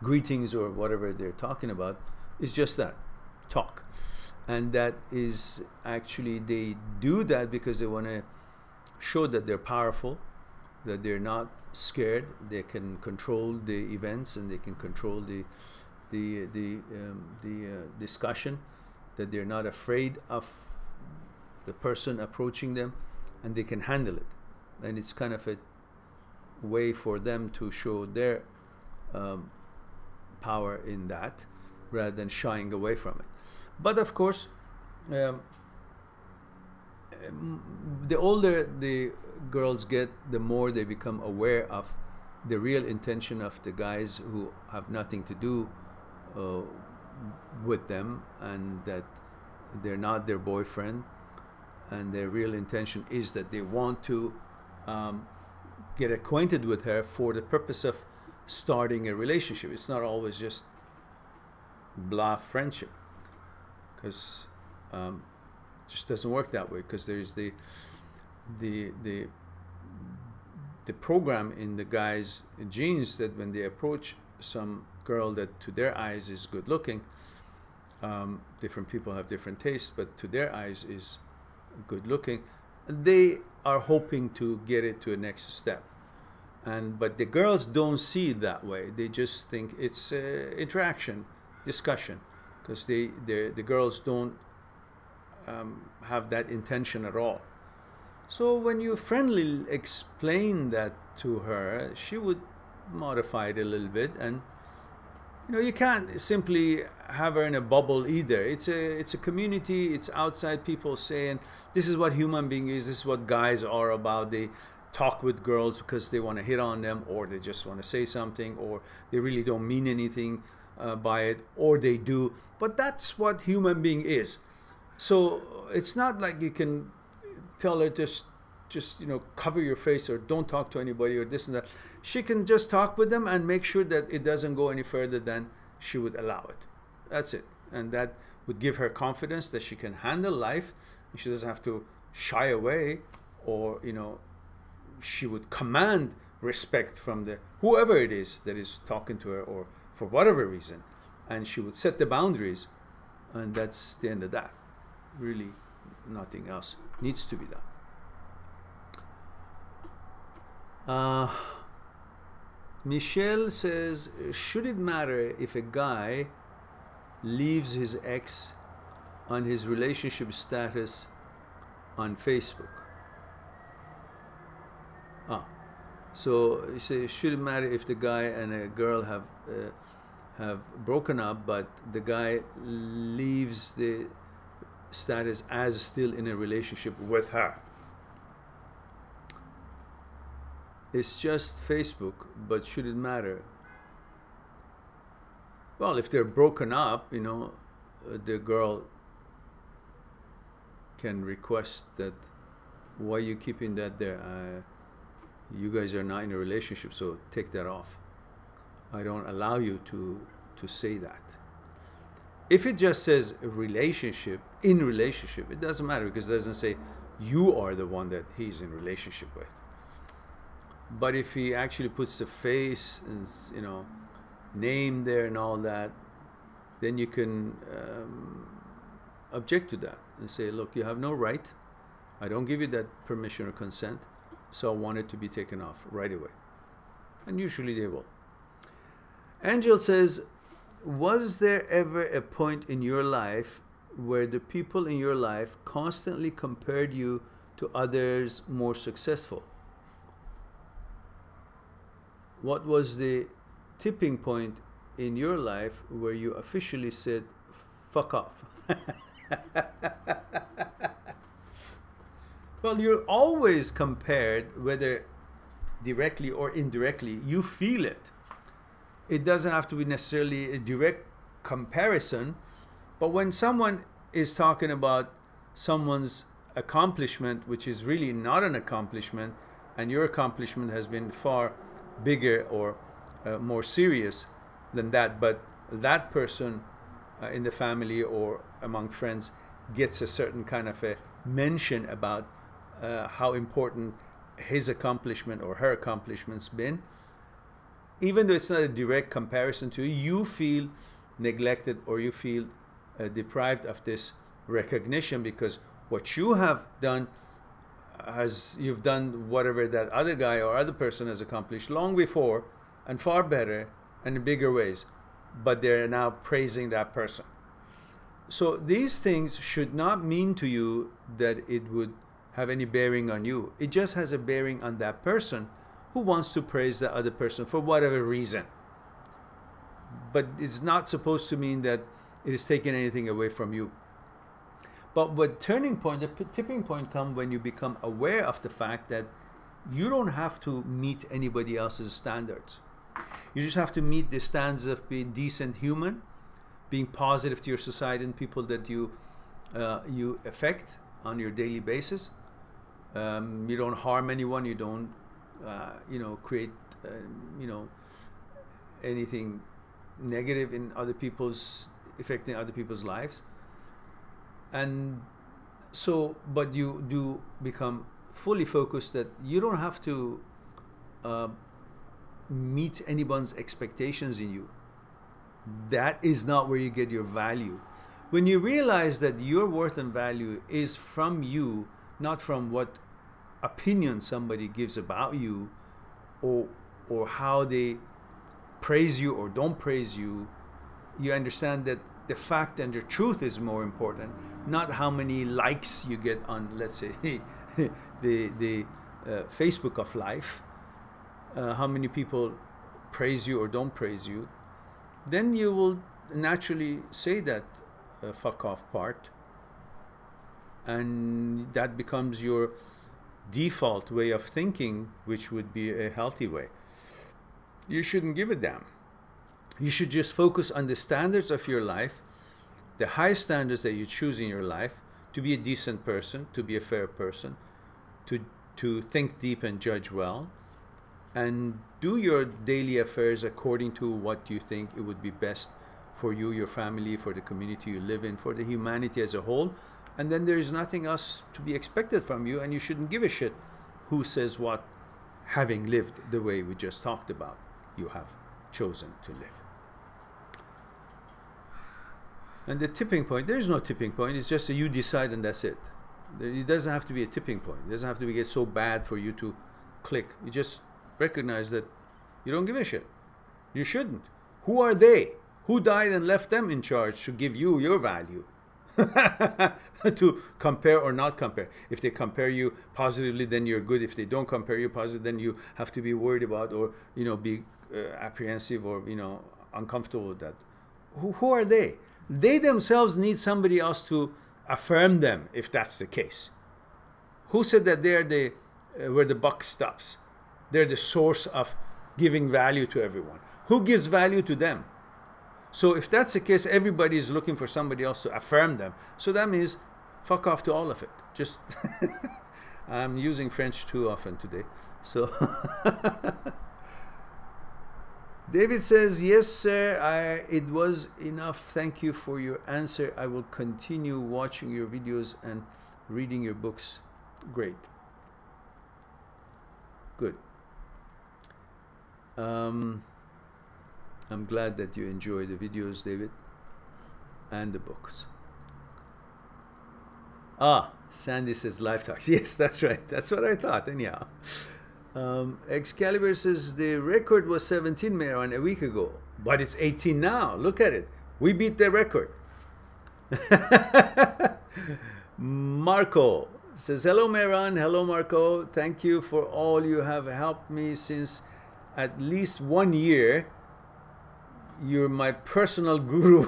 greetings or whatever they're talking about is just that, talk. And that is actually, they do that because they want to show that they're powerful, that they're not scared, they can control the events and they can control the discussion, that they're not afraid of the person approaching them, and they can handle it. And it's kind of a way for them to show their power in that, rather than shying away from it. But of course, the older the girls get, the more they become aware of the real intention of the guys who have nothing to do with them, and that they're not their boyfriend, and their real intention is that they want to get acquainted with her for the purpose of starting a relationship. It's not always just blah friendship, because just doesn't work that way, because there's the program in the guys' genes that when they approach some girl that to their eyes is good looking, different people have different tastes, but to their eyes is good looking, they are hoping to get it to a next step. But the girls don't see it that way. They just think it's interaction, discussion, because the girls don't have that intention at all. So when you friendly explain that to her, she would modify it a little bit and you know, you can't simply have her in a bubble either. It's a community. It's outside people saying this is what human being is. This is what guys are about. They talk with girls because they want to hit on them, or they just want to say something, or they really don't mean anything by it, or they do. But that's what human being is. So it's not like you can tell her just you know, cover your face or don't talk to anybody or this and that. She can just talk with them and make sure that it doesn't go any further than she would allow it. That's it. And that would give her confidence that she can handle life. She doesn't have to shy away, or, you know, she would command respect from the whoever it is that is talking to her, or for whatever reason, and she would set the boundaries, and that's the end of that. Really, nothing else needs to be done. Michelle says, should it matter if a guy leaves his ex on his relationship status on Facebook? So you say, should it matter if the guy and a girl have broken up, but the guy leaves the status as still in a relationship with her? It's just Facebook, but should it matter? Well, if they're broken up, you know, the girl can request that, why are you keeping that there? You guys are not in a relationship, so take that off. I don't allow you to say that. If it just says relationship, in relationship, it doesn't matter, because it doesn't say you are the one that he's in relationship with. But if he actually puts the face and, you know, name there and all that, then you can object to that and say, look, you have no right. I don't give you that permission or consent, so I want it to be taken off right away. And usually they will. Angel says, was there ever a point in your life where the people in your life constantly compared you to others more successful? What was the tipping point in your life where you officially said, fuck off? Well, you're always compared, whether directly or indirectly. You feel it. It doesn't have to be necessarily a direct comparison, but when someone is talking about someone's accomplishment, which is really not an accomplishment, and your accomplishment has been far bigger or more serious than that, but that person in the family or among friends gets a certain kind of a mention about how important his accomplishment or her accomplishment's been, even though it's not a direct comparison to you, you feel neglected, or you feel deprived of this recognition, because what you have done, you've done whatever that other guy or other person has accomplished long before, and far better and in bigger ways, but they're now praising that person. So these things should not mean to you that it would have any bearing on you. It just has a bearing on that person who wants to praise the other person for whatever reason. But it's not supposed to mean that it is taking anything away from you. But what turning point, the tipping point comes when you become aware of the fact that you don't have to meet anybody else's standards. You just have to meet the standards of being decent human, being positive to your society and people that you affect on your daily basis. You don't harm anyone. You don't, create, anything negative in other people's, affecting other people's lives. And so, but you do become fully focused that you don't have to meet anyone's expectations in you. That is not where you get your value. When you realize that your worth and value is from you, not from what opinion somebody gives about you, or how they praise you or don't praise you, you understand that the fact and the truth is more important, not how many likes you get on, let's say, the Facebook of life, how many people praise you or don't praise you. then you will naturally say that fuck off part, and that becomes your default way of thinking, which would be a healthy way. You shouldn't give a damn. You should just focus on the standards of your life, the high standards that you choose in your life, to be a decent person, to be a fair person, to think deep and judge well, and do your daily affairs according to what you think it would be best for you, your family, for the community you live in, for the humanity as a whole. And then there is nothing else to be expected from you, and you shouldn't give a shit who says what, having lived the way we just talked about you have chosen to live. And the tipping point, there is no tipping point. It's just that you decide and that's it. It doesn't have to be a tipping point. It doesn't have to get so bad for you to click. You just recognize that you don't give a shit. You shouldn't. Who are they? Who died and left them in charge to give you your value? To compare or not compare. If they compare you positively, then you're good. If they don't compare you positively, then you have to be worried about, or be apprehensive, or uncomfortable with that. Who are they? They themselves need somebody else to affirm them, if that's the case. Who said that they're the where the buck stops? They're the source of giving value to everyone. Who gives value to them? So if that's the case, everybody is looking for somebody else to affirm them. So that means fuck off to all of it. Just I'm using French too often today. So David says, yes, sir, it was enough. Thank you for your answer. I will continue watching your videos and reading your books. Great. Good. I'm glad that you enjoy the videos, David, and the books. Sandy says live talks. Yes, that's right. That's what I thought, anyhow. Excalibur says the record was 17, Mehran, a week ago, but it's 18 now. Look at it. We beat the record. Marco says, hello, Mehran. Hello, Marco. Thank you for all you have helped me since at least 1 year. You're my personal guru.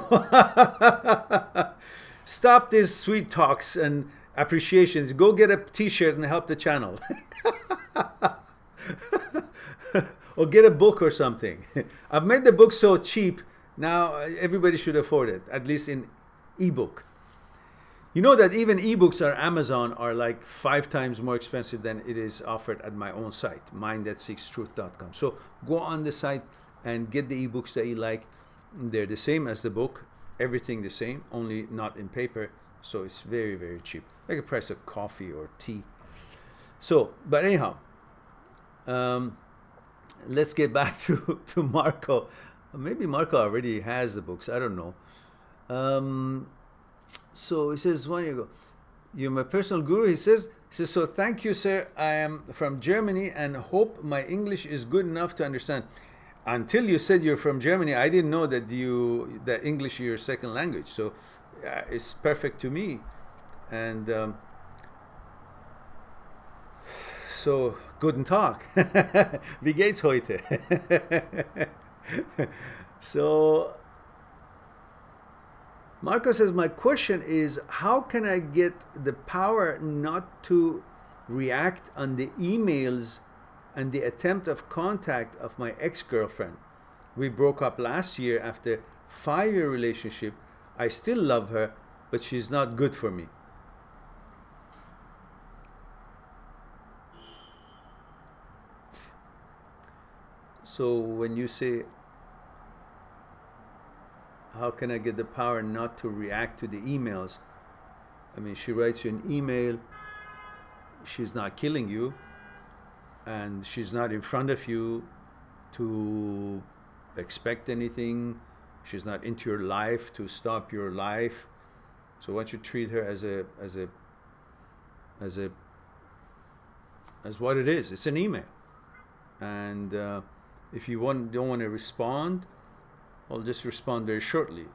Stop these sweet talks and appreciations. Go get a t-shirt and help the channel. Or get a book or something. I've made the book so cheap, now everybody should afford it, at least in ebook. You know that even ebooks on Amazon are like 5 times more expensive than it is offered at my own site, mindthatseekstruth.com. So go on the site and get the ebooks that you like. They're the same as the book, everything the same, only not in paper. So it's very, very cheap, like the price of coffee or tea. So, but anyhow, let's get back to Marco. Maybe Marco already has the books, I don't know. So he says 1 year ago, you're my personal guru. He says, so thank you, sir. I am from Germany and hope my English is good enough to understand. Until you said you're from Germany, I didn't know that that English is your second language. So it's perfect to me. And so guten Tag. Wie geht's heute? So Marco says, my question is, how can I get the power not to react on the emails and the attempt of contact of my ex-girlfriend? We broke up last year after 5-year relationship. I still love her, but she's not good for me. So when you say, how can I get the power not to react to the emails? I mean, she writes you an email, she's not killing you, and she's not in front of you to expect anything. She's not into your life to stop your life. So why don't you treat her as what it is? It's an email. And if you don't want to respond, well, just respond very shortly.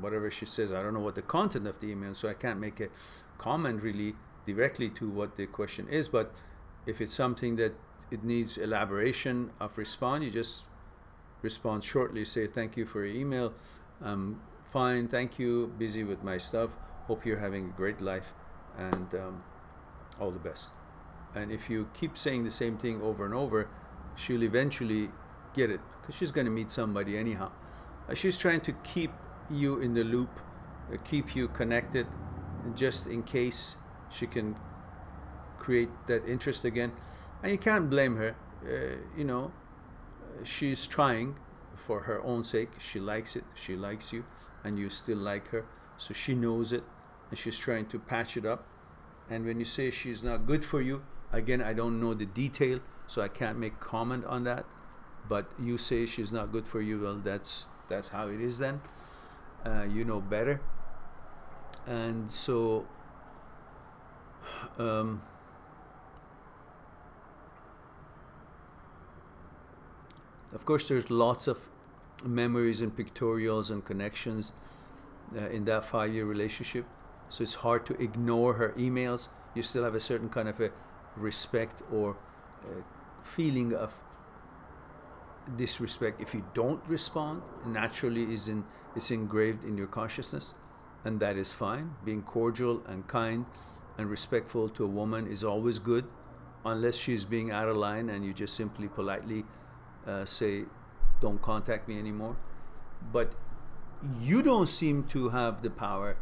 Whatever she says, I don't know what the content of the email, so I can't make a comment really directly to what the question is. But if it's something that it needs elaboration of response, you just respond shortly, say thank you for your email, fine, thank you, busy with my stuff, hope you're having a great life, and all the best. And if you keep saying the same thing over and over, she'll eventually get it, because she's going to meet somebody anyhow. She's trying to keep you in the loop, keep you connected, just in case she can create that interest again. And you can't blame her. You know, she's trying for her own sake. She likes it, she likes you, and you still like her, so she knows it, and she's trying to patch it up. And when you say she's not good for you, again, I don't know the detail, so I can't make comment on that, but you say she's not good for you, well, that's how it is then. You know better. And so of course, there's lots of memories and pictorials and connections in that 5-year relationship, so it's hard to ignore her emails. You still have a certain kind of a respect or feeling of disrespect if you don't respond. Naturally, it's engraved in your consciousness, and that is fine. Being cordial and kind and respectful to a woman is always good, unless she's being out of line and you just simply politely say, don't contact me anymore. But you don't seem to have the power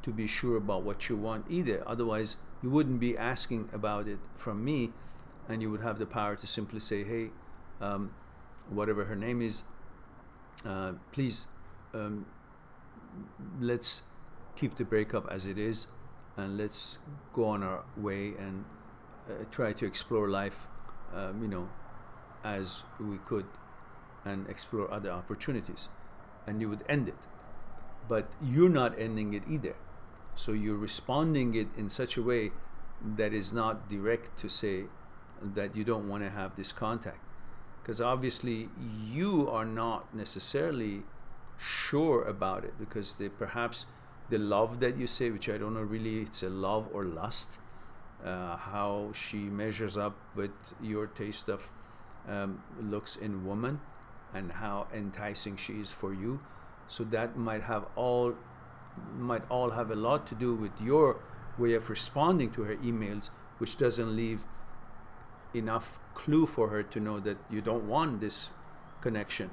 to be sure about what you want either. Otherwise, you wouldn't be asking about it from me, and you would have the power to simply say, hey, whatever her name is, please, let's keep the breakup as it is, and let's go on our way and try to explore life, you know, as we could, and explore other opportunities. And you would end it. But you're not ending it either. So you're responding it in such a way that is not direct to say that you don't want to have this contact. Because obviously you are not necessarily sure about it, because perhaps the love that you say, which I don't know really, it's a love or lust, how she measures up with your taste of looks in woman, and how enticing she is for you. So that might all have a lot to do with your way of responding to her emails, which doesn't leave enough clue for her to know that you don't want this connection.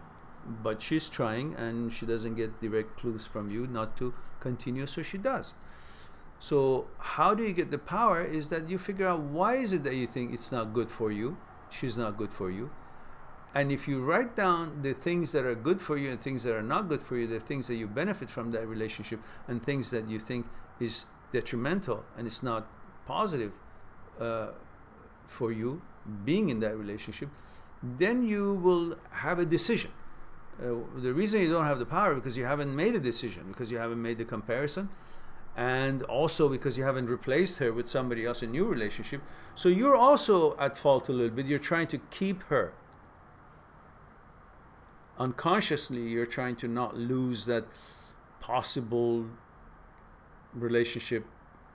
But she's trying, and she doesn't get direct clues from you not to continue, so she does. So how do you get the power is that you figure out, why is it that you think it's not good for you, she's not good for you? And if you write down the things that are good for you and things that are not good for you, the things that you benefit from that relationship and things that you think is detrimental and it's not positive for you being in that relationship, then you will have a decision. The reason you don't have the power is because you haven't made a decision, because you haven't made the comparison, and also because you haven't replaced her with somebody else in a new relationship. So you're also at fault a little bit. You're trying to keep her. Unconsciously, you're trying to not lose that possible relationship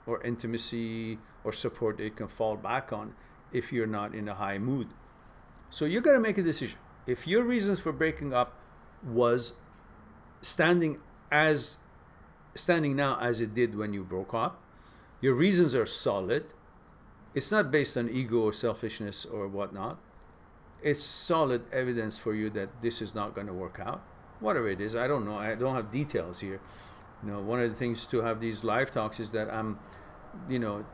or intimacy or support that you can fall back on if you're not in a high mood. So you got to make a decision. If your reasons for breaking up was standing now as it did when you broke up, your reasons are solid. It's not based on ego or selfishness or whatnot. It's solid evidence for you that this is not going to work out. Whatever it is, I don't know. I don't have details here. You know, one of the things to have these live talks is that I'm, you know,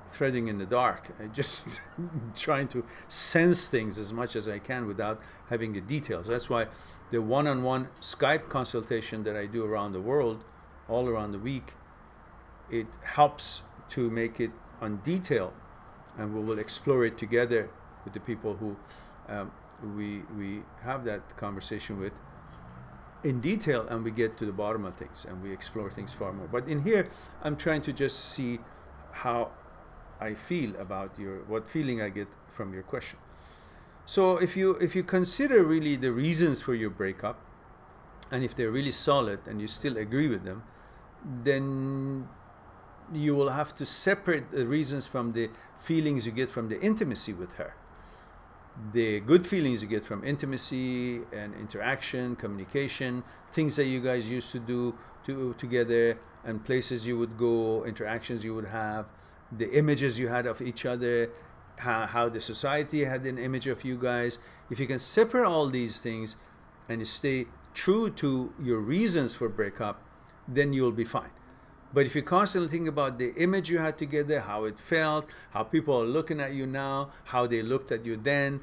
threading in the dark. I just trying to sense things as much as I can without having the details. That's why the one-on-one Skype consultation that I do around the world, all around the week, it helps to make it on detail, and we will explore it together with the people who we have that conversation with in detail, and we get to the bottom of things and we explore things far more. But in here, I'm trying to just see how I feel about what feeling I get from your question. So if you consider really the reasons for your breakup, and if they're really solid and you still agree with them, then you will have to separate the reasons from the feelings you get from the intimacy with her. the good feelings you get from intimacy and interaction, communication, things that you guys used to do together, and places you would go, interactions you would have, the images you had of each other, how the society had an image of you guys. If you can separate all these things and you stay true to your reasons for breakup, then you'll be fine. But if you constantly think about the image you had together, how it felt, how people are looking at you now, how they looked at you then,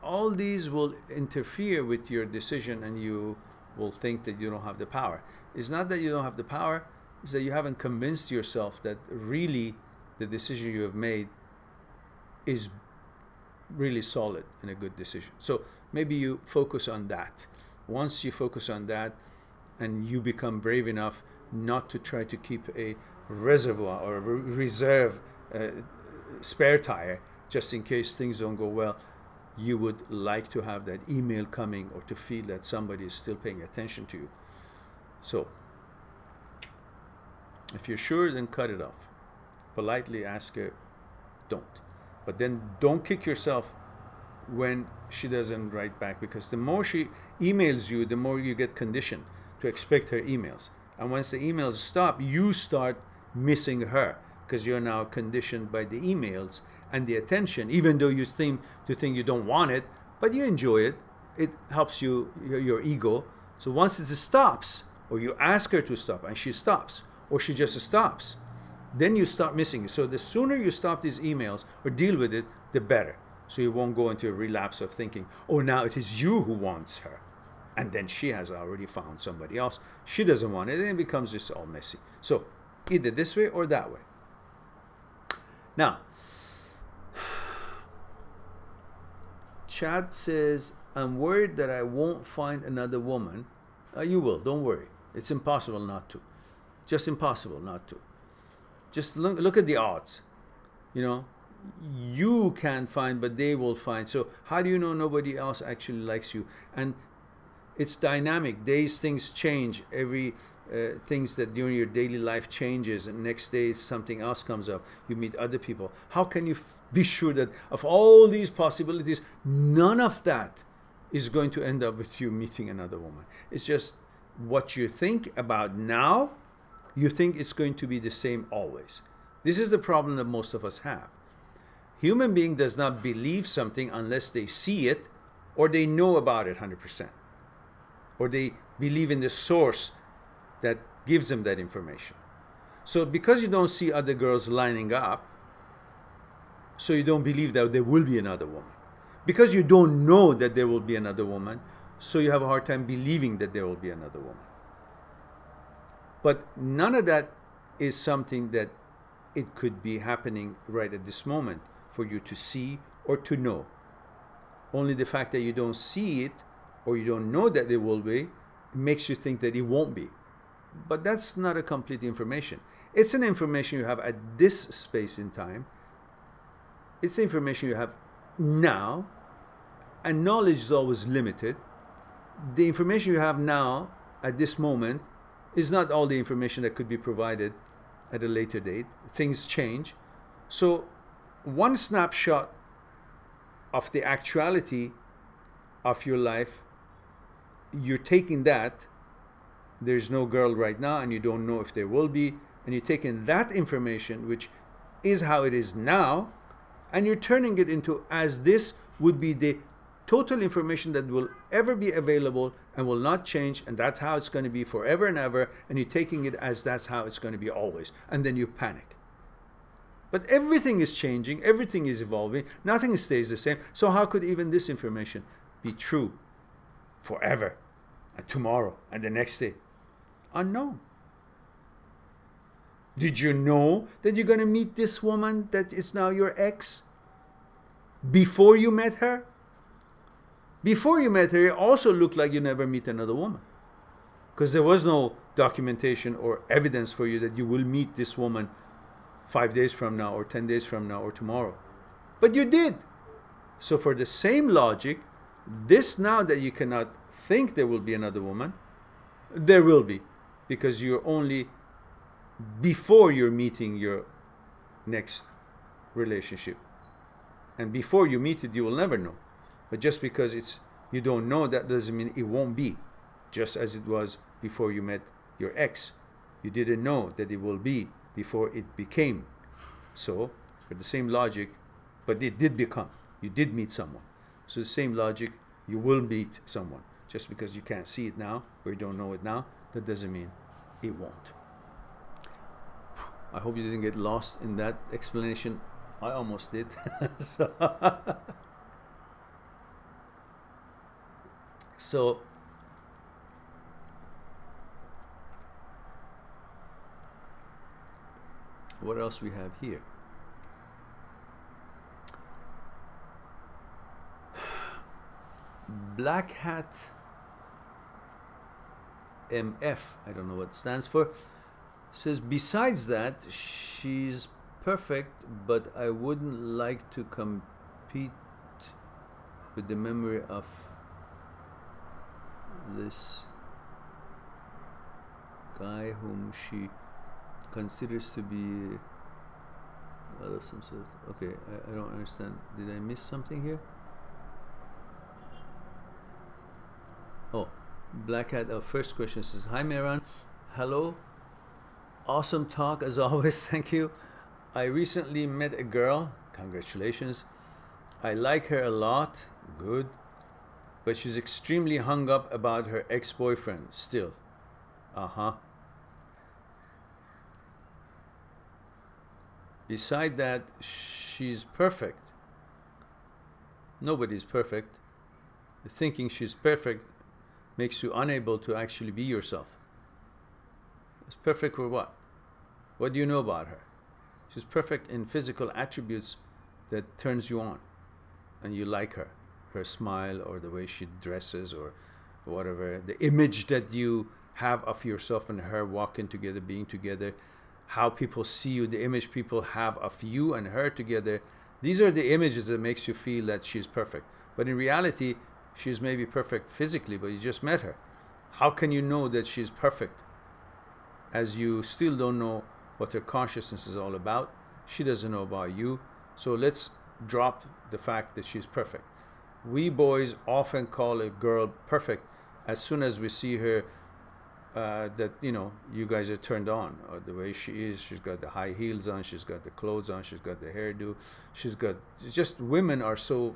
all these will interfere with your decision, and you will think that you don't have the power. It's not that you don't have the power, it's that you haven't convinced yourself that really the decision you have made is really solid and a good decision. So maybe you focus on that. Once you focus on that and you become brave enough not to try to keep a reservoir or a reserve spare tire just in case things don't go well, you would like to have that email coming or to feel that somebody is still paying attention to you. So if you're sure, then cut it off. Politely ask her, don't. But then don't kick yourself when she doesn't write back, because the more she emails you, the more you get conditioned to expect her emails. And once the emails stop, you start missing her because you're now conditioned by the emails and the attention, even though you seem to think you don't want it, but you enjoy it. It helps you, your ego. So once it stops, or you ask her to stop and she stops, or she just stops, then you start missing it. So the sooner you stop these emails or deal with it, the better. So you won't go into a relapse of thinking, oh, now it is you who wants her. And then she has already found somebody else. She doesn't want it, and it becomes just all messy. So either this way or that way. Now, Chad says, I'm worried that I won't find another woman. You will, don't worry. It's impossible not to. Just impossible not to. Just look at the odds. You can't find, but they will find. So how do you know nobody else actually likes you? And it's dynamic. Days, things change. Every things that during your daily life changes, and next day something else comes up. You meet other people. How can you be sure that of all these possibilities, none of that is going to end up with you meeting another woman? It's just what you think about now. You think it's going to be the same always. This is the problem that most of us have. Human being does not believe something unless they see it or they know about it 100%. Or they believe in the source that gives them that information. So because you don't see other girls lining up, so you don't believe that there will be another woman. Because you don't know that there will be another woman, so you have a hard time believing that there will be another woman. But none of that is something that it could be happening right at this moment for you to see or to know. Only the fact that you don't see it or you don't know that there will be makes you think that it won't be. But that's not a complete information. It's an information you have at this space in time. It's the information you have now, and knowledge is always limited. The information you have now at this moment is not all the information that could be provided at a later date. Things change. So one snapshot of the actuality of your life, you're taking that. There's no girl right now and you don't know if there will be, and you're taking that information, which is how it is now, and you're turning it into as this would be the total information that will ever be available and will not change, and that's how it's going to be forever and ever, and you're taking it as that's how it's going to be always, and then you panic. But everything is changing, everything is evolving, nothing stays the same. So how could even this information be true forever and tomorrow and the next day? Unknown. Did you know that you're going to meet this woman that is now your ex before you met her? Before you met her, it also looked like you never meet another woman, because there was no documentation or evidence for you that you will meet this woman 5 days from now or 10 days from now or tomorrow. But you did. So for the same logic, this now that you cannot think there will be another woman, there will be, because you're only before you're meeting your next relationship. And before you meet it, you will never know. But just because you don't know, that doesn't mean it won't be. Just as it was before you met your ex. You didn't know that it will be before it became. So, for the same logic, but it did become. You did meet someone. So the same logic, you will meet someone. Just because you can't see it now, or you don't know it now, that doesn't mean it won't. I hope you didn't get lost in that explanation. I almost did. So what else we have here? Black Hat MF, I don't know what it stands for, says, besides that, she's perfect, but I wouldn't like to compete with the memory of this guy whom she considers to be of some sort. Okay, I don't understand. Did I miss something here? Oh, Black Hat, our first question says, hi Mehran, hello, awesome talk as always, thank you. I recently met a girl, congratulations. I like her a lot, good, but she's extremely hung up about her ex-boyfriend still. Beside that, she's perfect. Nobody's perfect. Thinking she's perfect makes you unable to actually be yourself. It's perfect for what? What do you know about her? She's perfect in physical attributes that turns you on and you like her. Her smile, or the way she dresses, or whatever. The image that you have of yourself and her walking together, being together, how people see you, the image people have of you and her together. These are the images that makes you feel that she's perfect. But in reality, she's maybe perfect physically, but you just met her. How can you know that she's perfect as you still don't know what her consciousness is all about? She doesn't know about you. So let's drop the fact that she's perfect. We boys often call a girl perfect as soon as we see her, that, you know, you guys are turned on, or the way she is. She's got the high heels on, she's got the clothes on, she's got the hairdo, she's got, just women are so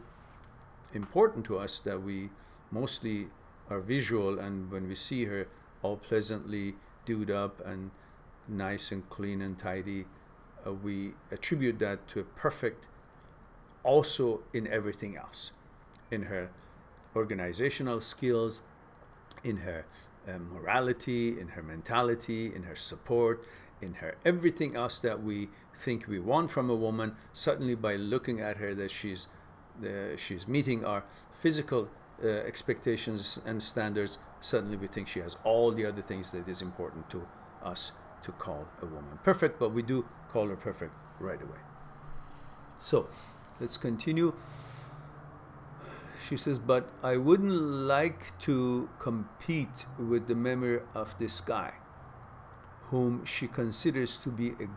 important to us that we mostly are visual, and when we see her all pleasantly doed up and nice and clean and tidy, we attribute that to a perfect also in everything else, in her organizational skills, in her morality, in her mentality, in her support, in her everything else that we think we want from a woman. Suddenly, by looking at her, that she's meeting our physical expectations and standards, suddenly we think she has all the other things that is important to us to call a woman perfect, but we do call her perfect right away. So let's continue. She says, but I wouldn't like to compete with the memory of this guy whom she considers to be a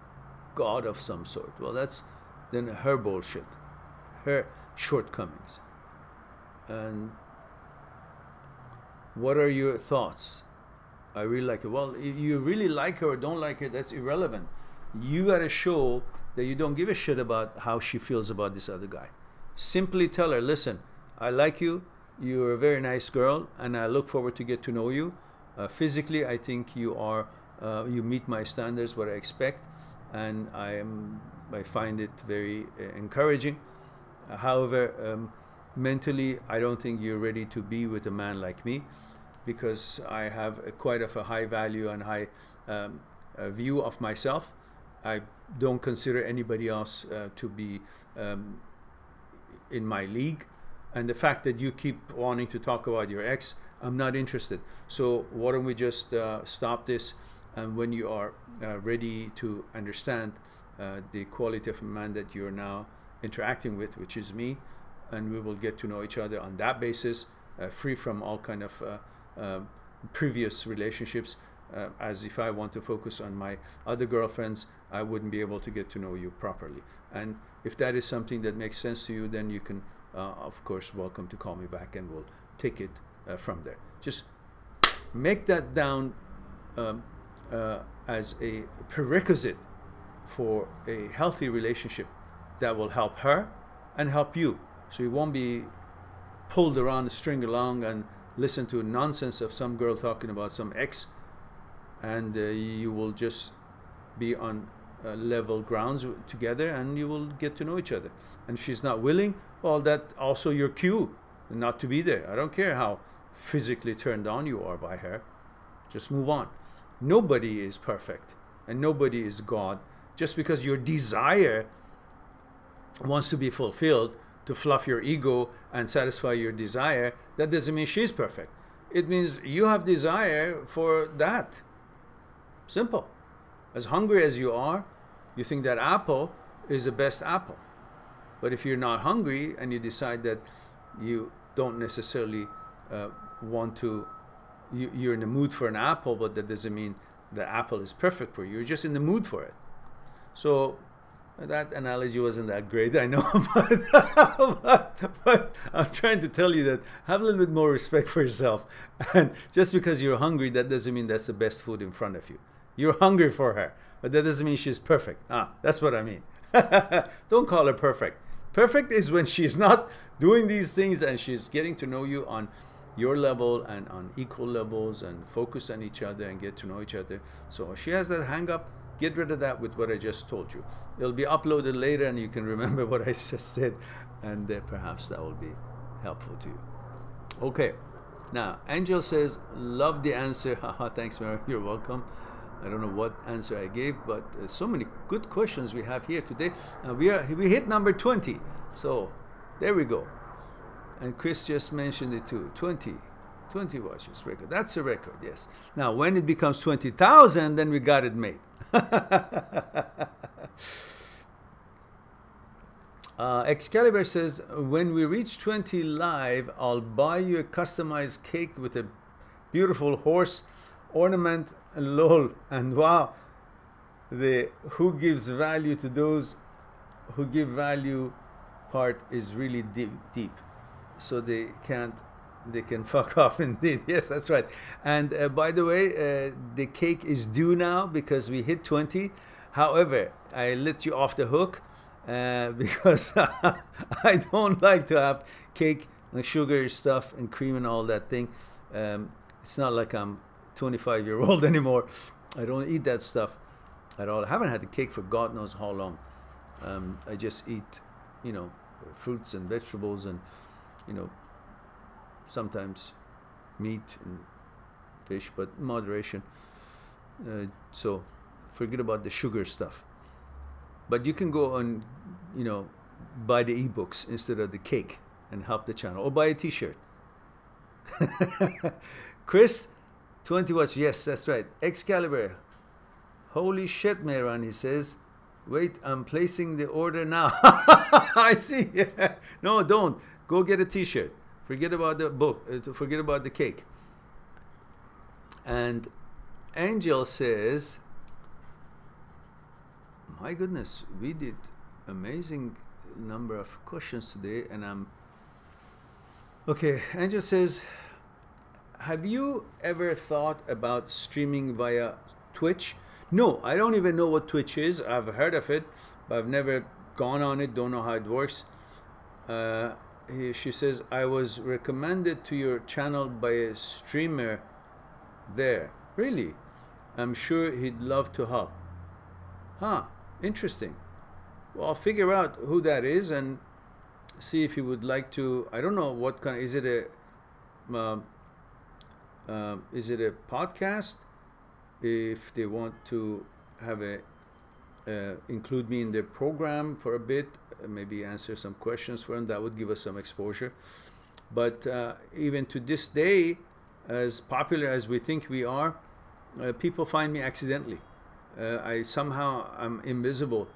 god of some sort. Well, that's then her bullshit, her shortcomings. And what are your thoughts? I really like her. Well, if you really like her or don't like her, that's irrelevant. You got to show that you don't give a shit about how she feels about this other guy. Simply tell her, listen, I like you, you're a very nice girl, and I look forward to get to know you. Physically, I think you are, you meet my standards, what I expect, and I find it very encouraging. However, mentally, I don't think you're ready to be with a man like me, because I have quite of a high value and high view of myself. I don't consider anybody else to be in my league. And the fact that you keep wanting to talk about your ex, I'm not interested. So why don't we just stop this, and when you are ready to understand the quality of a man that you're now interacting with, which is me, and we will get to know each other on that basis, free from all kind of previous relationships, as if I want to focus on my other girlfriends, I wouldn't be able to get to know you properly. And if that is something that makes sense to you, then you can, of course, welcome to call me back, and we'll take it from there. Just make that down as a prerequisite for a healthy relationship that will help her and help you. So you won't be pulled around, string along, and listen to nonsense of some girl talking about some ex, and you will just be on level grounds together, and you will get to know each other. And if she's not willing, well, that's also your cue not to be there. I don't care how physically turned on you are by her. Just move on. Nobody is perfect, and nobody is God. Just because your desire wants to be fulfilled, to fluff your ego and satisfy your desire, that doesn't mean she's perfect. It means you have desire for that. Simple. As hungry as you are, you think that apple is the best apple. But if you're not hungry and you decide that you don't necessarily want to, you're in the mood for an apple, but that doesn't mean the apple is perfect for you. You're just in the mood for it. So that analogy wasn't that great, I know, but I'm trying to tell you that have a little bit more respect for yourself. And just because you're hungry, that doesn't mean that's the best food in front of you. You're hungry for her, but that doesn't mean she's perfect. That's what I mean. Don't call her perfect. Perfect is when she's not doing these things and she's getting to know you on your level and on equal levels and focus on each other and get to know each other. So she has that hang up. Get rid of that with what I just told you. It'll be uploaded later and you can remember what I just said, and perhaps that will be helpful to you. Okay, now Angel says, love the answer. Haha, thanks, Mehran. You're welcome. I don't know what answer I gave, but so many good questions we have here today. We hit number 20, so there we go. And Chris just mentioned it too. 20 watches record. That's a record, yes. Now, when it becomes 20,000, then we got it made. Excalibur says, when we reach 20 live, I'll buy you a customized cake with a beautiful horse ornament. Lol. And wow, the who gives value to those who give value part is really deep. So they can fuck off indeed. Yes, that's right. And by the way, the cake is due now because we hit 20. However, I let you off the hook because I don't like to have cake and sugar stuff and cream and all that thing. It's not like I'm 25-year-old anymore. I don't eat that stuff at all. I haven't had the cake for God knows how long. I just eat, fruits and vegetables and, sometimes meat and fish, but moderation. So forget about the sugar stuff. But you can go and, buy the ebooks instead of the cake and help the channel, or buy a t-shirt. Chris, 20 watch. Yes, that's right. Excalibur. Holy shit, Mehran, he says. Wait, I'm placing the order now. I see. No, don't. Go get a t-shirt. Forget about the book. Forget about the cake. And Angel says, my goodness, we did amazing number of questions today, and I'm okay. Angel says, have you ever thought about streaming via Twitch? No, I don't even know what Twitch is. I've heard of it, but I've never gone on it. Don't know how it works. She says, I was recommended to your channel by a streamer there. Really? I'm sure he'd love to help. Huh, interesting. Well, I'll figure out who that is and see if he would like to. I don't know what kind. Is it a podcast? If they want to have include me in their program for a bit, maybe answer some questions for them, that would give us some exposure. But even to this day, as popular as we think we are, people find me accidentally. I somehow am invisible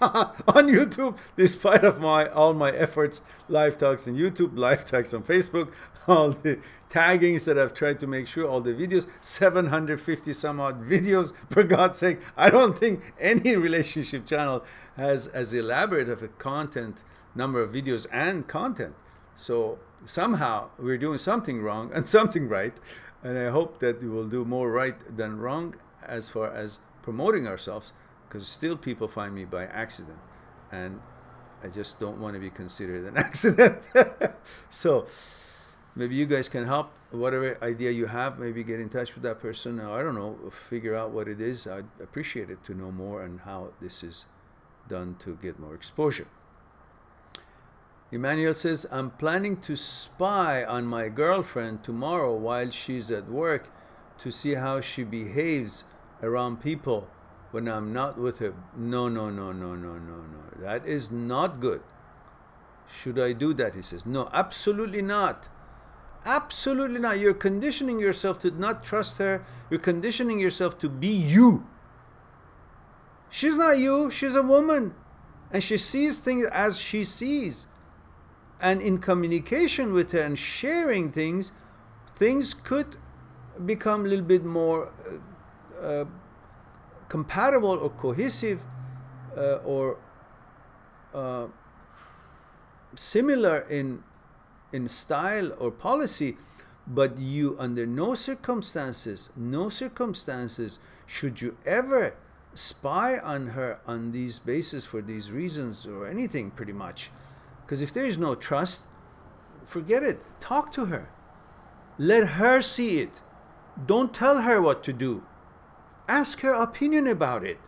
on YouTube, despite of all my efforts. Live talks on YouTube, live talks on Facebook, all the taggings that I've tried to make sure, all the videos, 750 some odd videos, for God's sake. I don't think any relationship channel has as elaborate of a content, number of videos and content. So somehow we're doing something wrong and something right. And I hope that we will do more right than wrong as far as promoting ourselves, because still people find me by accident. And I just don't want to be considered an accident. So maybe you guys can help. Whatever idea you have, maybe get in touch with that person. Or I don't know, figure out what it is. I'd appreciate it to know more and how this is done to get more exposure. Emmanuel says, I'm planning to spy on my girlfriend tomorrow while she's at work to see how she behaves around people when I'm not with her. No, no, no, no, no, no, no. That is not good. Should I do that? He says, no, absolutely not. Absolutely not. You're conditioning yourself to not trust her. You're conditioning yourself to be you. She's not you. She's a woman. And she sees things as she sees. And in communication with her and sharing things, things could become a little bit more compatible or cohesive or similar in style or policy, but you, under no circumstances should you ever spy on her on these bases for these reasons or anything, pretty much. Because if there is no trust, forget it. Talk to her. Let her see it. Don't tell her what to do. Ask her opinion about it.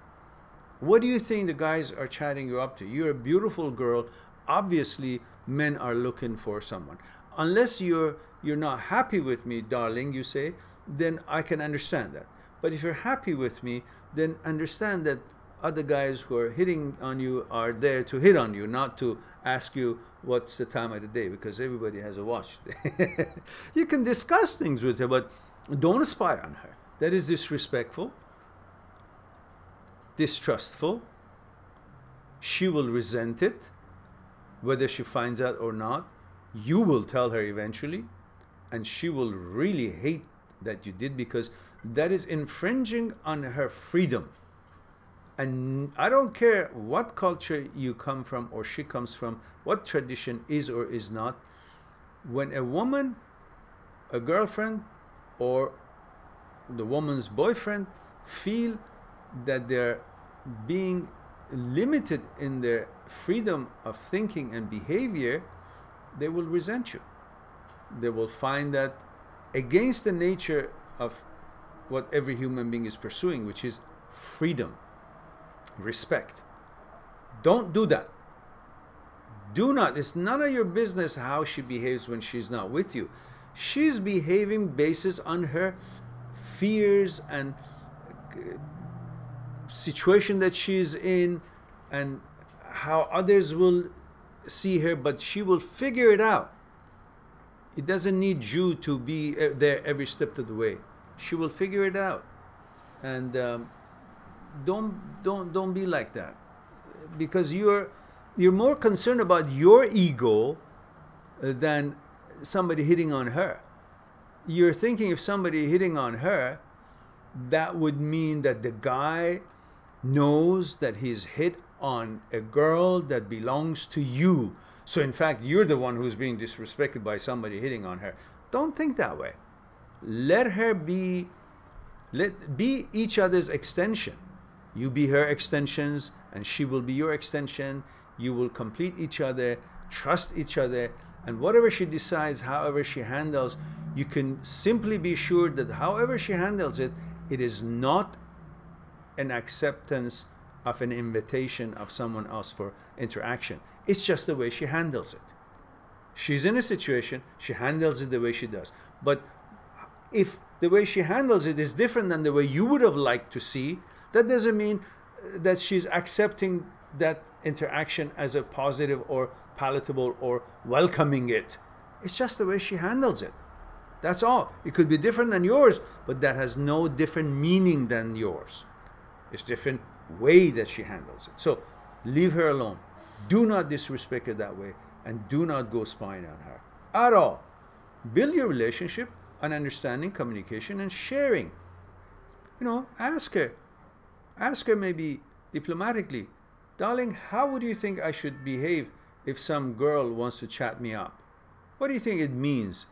What do you think the guys are chatting you up to? You're a beautiful girl. Obviously, men are looking for someone. Unless you're not happy with me, darling, you say, then I can understand that. But if you're happy with me, then understand that other guys who are hitting on you are there to hit on you, not to ask you what's the time of the day, because everybody has a watch. You can discuss things with her, but don't spy on her. That is disrespectful, distrustful. She will resent it, whether she finds out or not. You will tell her eventually, and she will really hate that you did, because that is infringing on her freedom. And I don't care what culture you come from or she comes from, what tradition is or is not. When a woman, a girlfriend, or the woman's boyfriend feel that they're being limited in their freedom of thinking and behavior, they will resent you. They will find that against the nature of what every human being is pursuing, which is freedom, respect. Don't do that. Do not. It's none of your business how she behaves when she's not with you. She's behaving basis on her fears and situation that she's in and how others will see her, but she will figure it out. It doesn't need you to be there every step of the way. She will figure it out. And don't be like that, because you're more concerned about your ego than somebody hitting on her. You're thinking if somebody hitting on her, that would mean that the guy knows that he's hit on a girl that belongs to you. So in fact, you're the one who's being disrespected by somebody hitting on her. Don't think that way. Let her be each other's extension. You be her extensions and she will be your extension. You will complete each other, trust each other, and whatever she decides, however she handles, you can simply be sure that however she handles it, it is not an acceptance of an invitation of someone else for interaction. It's just the way she handles it. She's in a situation, she handles it the way she does. But if the way she handles it is different than the way you would have liked to see, that doesn't mean that she's accepting that interaction as a positive or palatable or welcoming it. It's just the way she handles it. That's all. It could be different than yours, but that has no different meaning than yours. It's different way that she handles it. So leave her alone. Do not disrespect her that way, and do not go spying on her at all. Build your relationship on understanding, communication, and sharing. You know, ask her maybe diplomatically, darling, how would you think I should behave if some girl wants to chat me up? What do you think it means?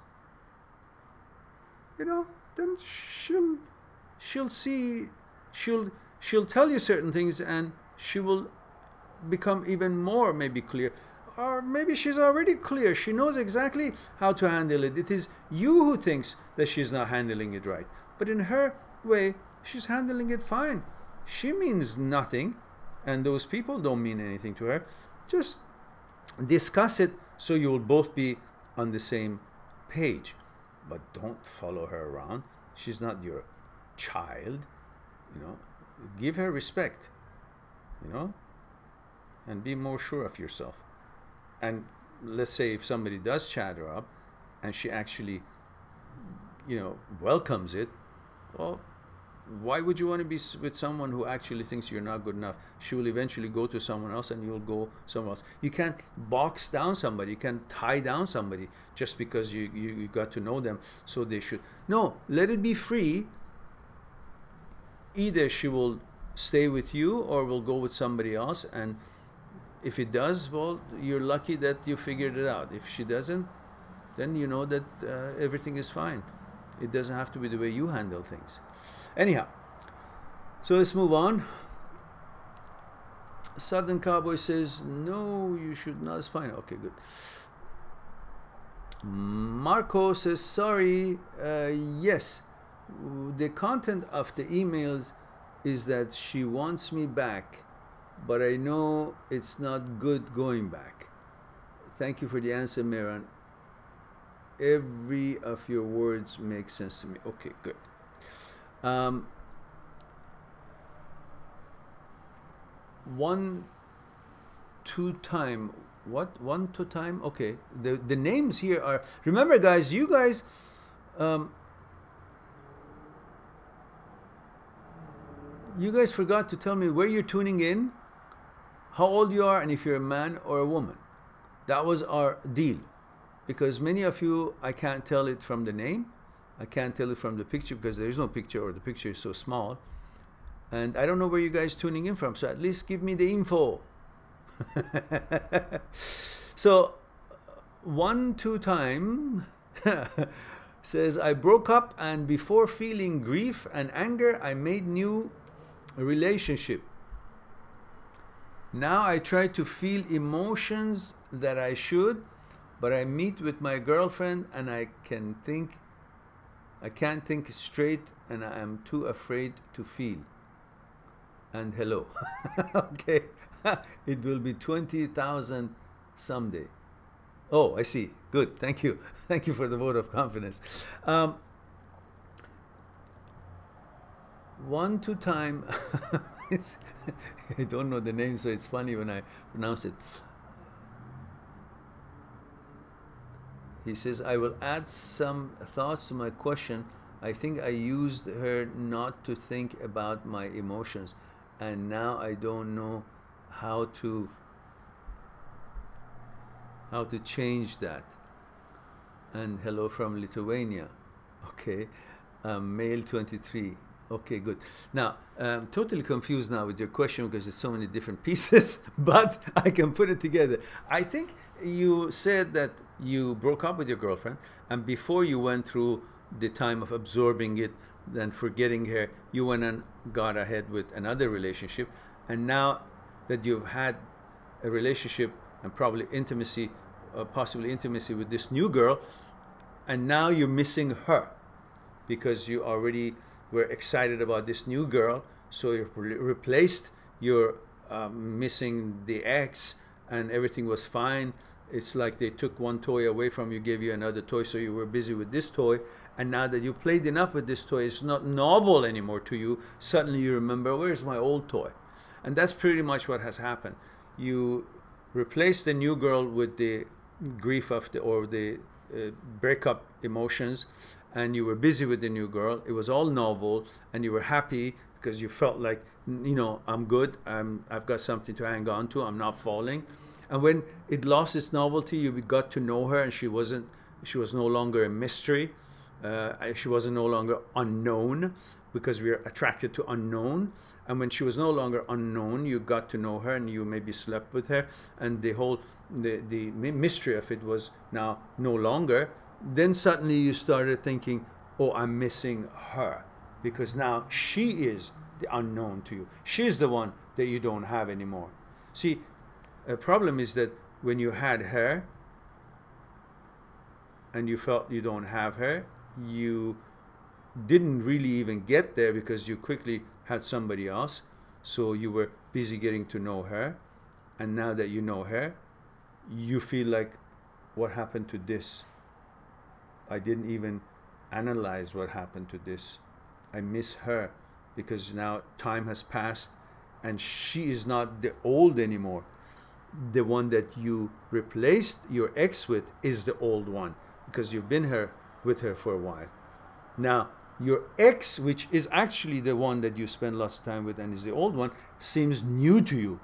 You know, then she'll see, she'll tell you certain things, and she will become even more maybe clear. Or maybe she's already clear. She knows exactly how to handle it. It is you who thinks that she's not handling it right. But in her way, she's handling it fine. She means nothing, and those people don't mean anything to her. Just discuss it so you will both be on the same page. But don't follow her around. She's not your child. You know, give her respect. You know, and be more sure of yourself. And let's say if somebody does chat her up and she actually, you know, welcomes it, well, why would you want to be with someone who actually thinks you're not good enough? She will eventually go to someone else and you'll go somewhere else. You can't box down somebody. You can't tie down somebody just because you got to know them, so they should. No, let it be free. Either she will stay with you or will go with somebody else, and if it does, well, you're lucky that you figured it out. If she doesn't, then you know that everything is fine. It doesn't have to be the way you handle things. Anyhow, so let's move on. Southern Cowboy says, no, you should not. It's fine. Okay, good. Marco says, sorry, yes, the content of the emails is that she wants me back, but I know it's not good going back. Thank you for the answer, Mehran. Every of your words makes sense to me. Okay, good. 1 2 time. What? 1 2 time? Okay. The names here are. Remember, guys. You guys. You guys forgot to tell me where you're tuning in, how old you are, and if you're a man or a woman. That was our deal. Because many of you, I can't tell it from the name. I can't tell it from the picture because there is no picture, or the picture is so small. And I don't know where you guys tuning in from, so at least give me the info. So, 1 2 time says, I broke up, and before feeling grief and anger, I made new relationship. Now I try to feel emotions that I should, but I meet with my girlfriend and I can't think straight, and I am too afraid to feel. And hello. Okay. It will be 20,000 someday. Oh, I see. Good. Thank you. Thank you for the vote of confidence. 1 2 time. I don't know the name, so it's funny when I pronounce it. He says, I will add some thoughts to my question. I think I used her not to think about my emotions, and now I don't know how to change that. And hello from Lithuania. Okay. Male 23. Okay, good. Now, I'm totally confused now with your question because there's so many different pieces, but I can put it together. I think you said that you broke up with your girlfriend, and before you went through the time of absorbing it, then forgetting her, you went and got ahead with another relationship, and now that you've had a relationship and probably intimacy, possibly intimacy with this new girl, and now you're missing her because you already were excited about this new girl, so you replaced your missing the ex, and everything was fine. It's like they took one toy away from you, gave you another toy, so you were busy with this toy, and now that you played enough with this toy, it's not novel anymore to you. Suddenly you remember, where's my old toy? And that's pretty much what has happened. You replaced the new girl with the grief of the breakup emotions, and you were busy with the new girl. It was all novel, and you were happy because you felt like, you know, I'm good, I've got something to hang on to, I'm not falling. And when it lost its novelty, you got to know her, and she wasn't She was no longer a mystery. She was no longer unknown, because we are attracted to unknown. And when she was no longer unknown, you got to know her and you maybe slept with her, and the whole the mystery of it was now no longer. Then suddenly you started thinking, oh, I'm missing her, because now she is the unknown to you. She's the one that you don't have anymore. See, a problem is that when you had her and you felt you don't have her, you didn't really even get there because you quickly had somebody else. So you were busy getting to know her. And now that you know her, you feel like, what happened to this? I didn't even analyze what happened to this. I miss her, because now time has passed and she is not the old anymore. The one that you replaced your ex with is the old one, because you've been with her for a while. Now, your ex, which is actually the one that you spend lots of time with and is the old one, seems new to you,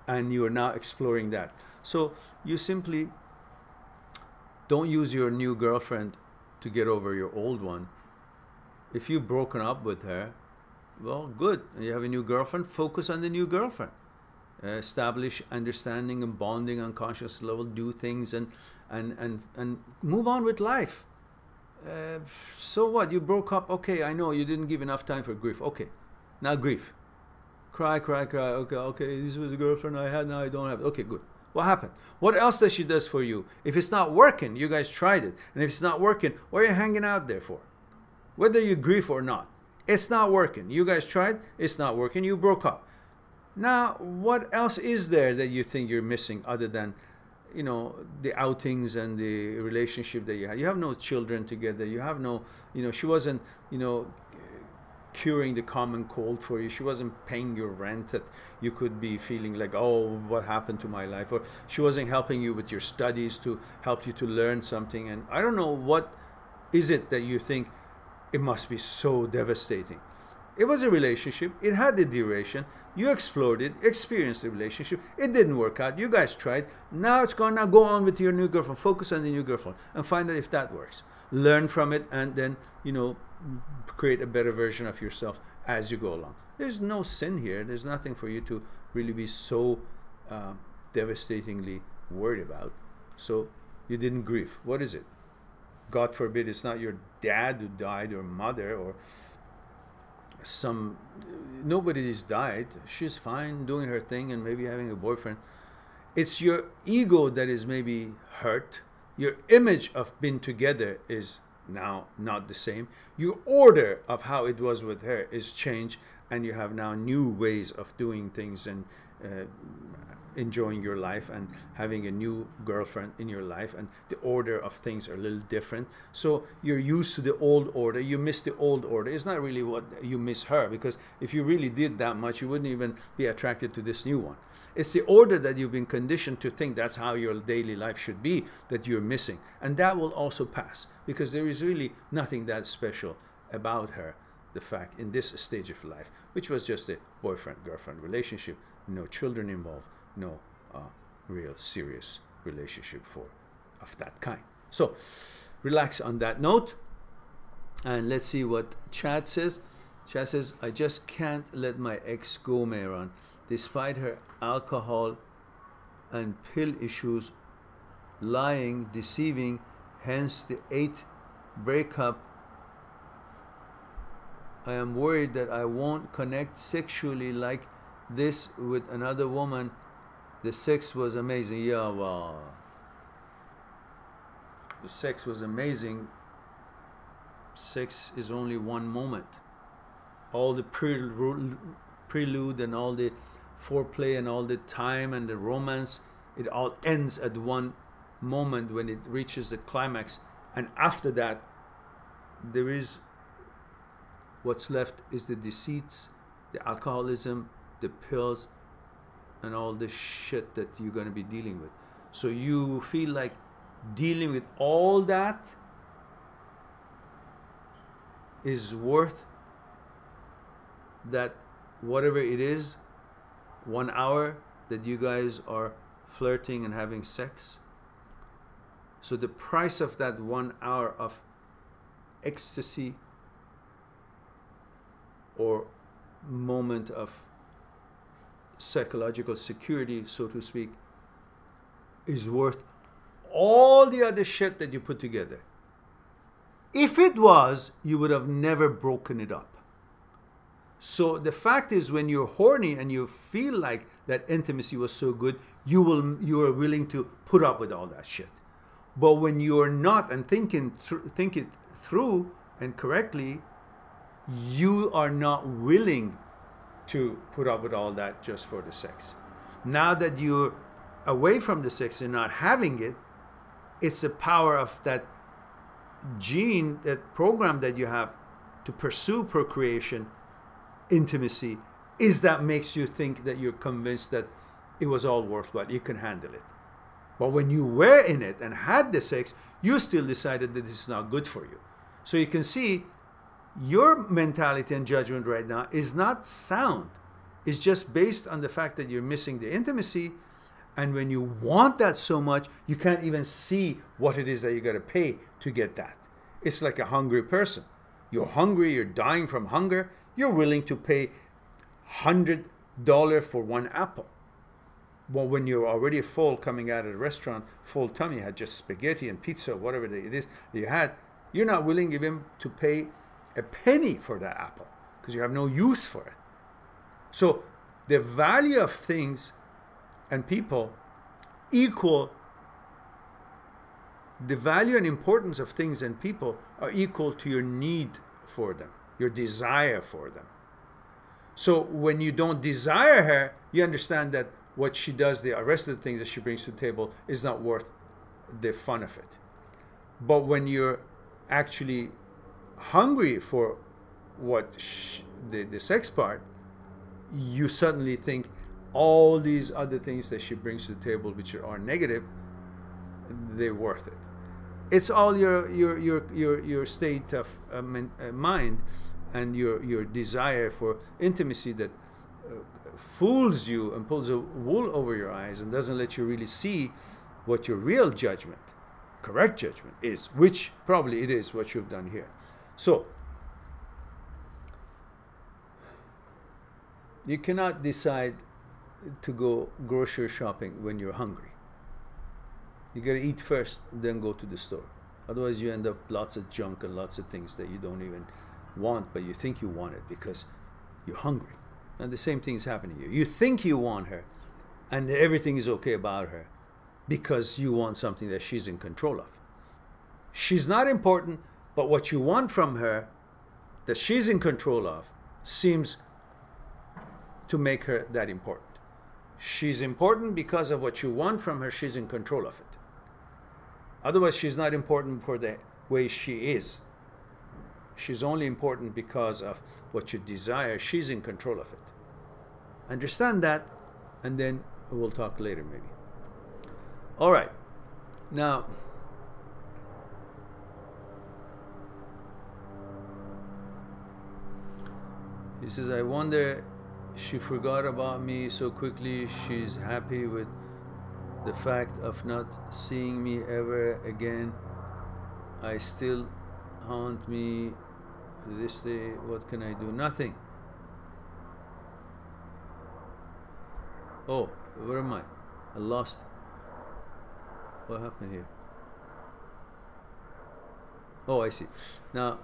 and you are now exploring that. So you simply don't use your new girlfriend to get over your old one. If you've broken up with her, well, good. You have a new girlfriend, focus on the new girlfriend. Establish understanding and bonding on conscious level, do things and move on with life. So what? You broke up. Okay, I know you didn't give enough time for grief. Okay, now grief. Cry, cry, cry. Okay, this was a girlfriend I had, now I don't have it. Okay, good. What happened? What else does she does for you? If it's not working, you guys tried it. And if it's not working, what are you hanging out there for? Whether you grieve or not, it's not working. You guys tried, it's not working, you broke up. Now, what else is there that you think you're missing other than, you know, the outings and the relationship that you had? You have no children together. You have no, you know, she wasn't, you know, curing the common cold for you. She wasn't paying your rent that you could be feeling like, oh, what happened to my life? Or she wasn't helping you with your studies to help you to learn something. And I don't know, what is it that you think it must be so devastating? It was a relationship. It had a duration. You explored it, experienced the relationship. It didn't work out. You guys tried. Now it's gone. Now go on with your new girlfriend. Focus on the new girlfriend and find out if that works. Learn from it, and then, you know, create a better version of yourself as you go along. There's no sin here. There's nothing for you to really be so devastatingly worried about. So you didn't grieve. What is it? God forbid it's not your dad who died, or mother, or nobody's died. She's fine doing her thing and maybe having a boyfriend. It's your ego that is maybe hurt. Your image of being together is now not the same. Your order of how it was with her is changed, and you have now new ways of doing things and enjoying your life and having a new girlfriend in your life, and the order of things are a little different. So you're used to the old order. You miss the old order. It's not really what you miss her, because if you really did that much, you wouldn't even be attracted to this new one. It's the order that you've been conditioned to think that's how your daily life should be that you're missing. And that will also pass, because there is really nothing that special about her, the fact in this stage of life, which was just a boyfriend-girlfriend relationship, no children involved, no real serious relationship of that kind. So relax on that note, and let's see what Chad says. Chad says, I just can't let my ex go, Mehran, despite her alcohol and pill issues, lying, deceiving, hence the 8th breakup. I am worried that I won't connect sexually like this with another woman. The sex was amazing. Yeah, well, the sex was amazing. Sex is only one moment. All the prelude and all the foreplay and all the time and the romance, it all ends at one moment when it reaches the climax. And after that, there is, what's left is the deceits, the alcoholism, the pills, and all the shit that you're going to be dealing with. So you feel like dealing with all that is worth that, whatever it is, 1 hour that you guys are flirting and having sex. So the price of that 1 hour of ecstasy or moment of psychological security, so to speak, is worth all the other shit that you put together. If it was, you would have never broken it up. So the fact is, when you're horny and you feel like that intimacy was so good, you are willing to put up with all that shit. But when you're not and think it through and correctly, you are not willing to put up with all that just for the sex. Now that you're away from the sex and not having it, it's the power of that gene, that program that you have to pursue procreation, intimacy, is that makes you think that you're convinced that it was all worthwhile, you can handle it. But when you were in it and had the sex, you still decided that this is not good for you. So you can see your mentality and judgment right now is not sound. It's just based on the fact that you're missing the intimacy. And when you want that so much, you can't even see what it is that you got to pay to get that. It's like a hungry person. You're hungry, you're dying from hunger. You're willing to pay $100 for 1 apple. Well, when you're already full, coming out of the restaurant, full tummy, had just spaghetti and pizza, whatever it is you had, you're not willing even to pay a penny for that apple because you have no use for it. So the value of things and people equal, the value and importance of things and people are equal to your need for them, your desire for them. So when you don't desire her, you understand that what she does, the rest of the things that she brings to the table, is not worth the fun of it. But when you're actually hungry for what the sex part, you suddenly think all these other things that she brings to the table, which are negative, they're worth it. It's all your state of mind and your desire for intimacy that fools you and pulls a wool over your eyes and doesn't let you really see what your real judgment, correct judgment is, which probably it is what you've done here. So you cannot decide to go grocery shopping when you're hungry. You got to eat first, then go to the store. Otherwise you end up lots of junk and lots of things that you don't even want, but you think you want it because you're hungry. And the same thing is happening here. You think you want her and everything is okay about her because you want something that she's in control of. She's not important, but what you want from her that she's in control of seems to make her that important. She's important because of what you want from her. She's in control of it. Otherwise, she's not important for the way she is. She's only important because of what you desire. She's in control of it. Understand that, and then we'll talk later maybe. All right. Now, he says, I wonder, she forgot about me so quickly. She's happy with the fact of not seeing me ever again. I still haunt me to this day. What can I do? Nothing. Oh, where am I? I lost. What happened here? Oh, I see. Now,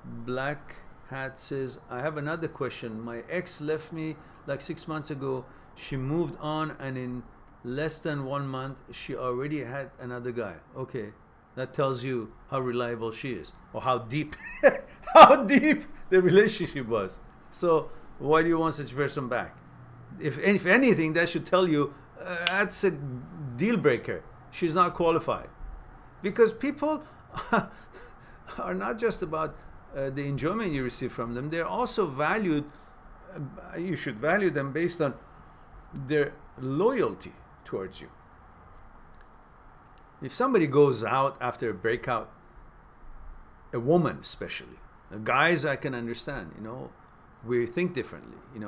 Black Hat says, I have another question. My ex left me like 6 months ago. She moved on, and in less than 1 month, she already had another guy. Okay, that tells you how reliable she is, or how deep, how deep the relationship was. So why do you want such a person back? If anything, that should tell you that's a deal breaker. She's not qualified. Because people are not just about the enjoyment you receive from them. They're also valued. You should value them based on their loyalty towards you. If somebody goes out after a breakout, a woman especially, guys I can understand, you know, we think differently. You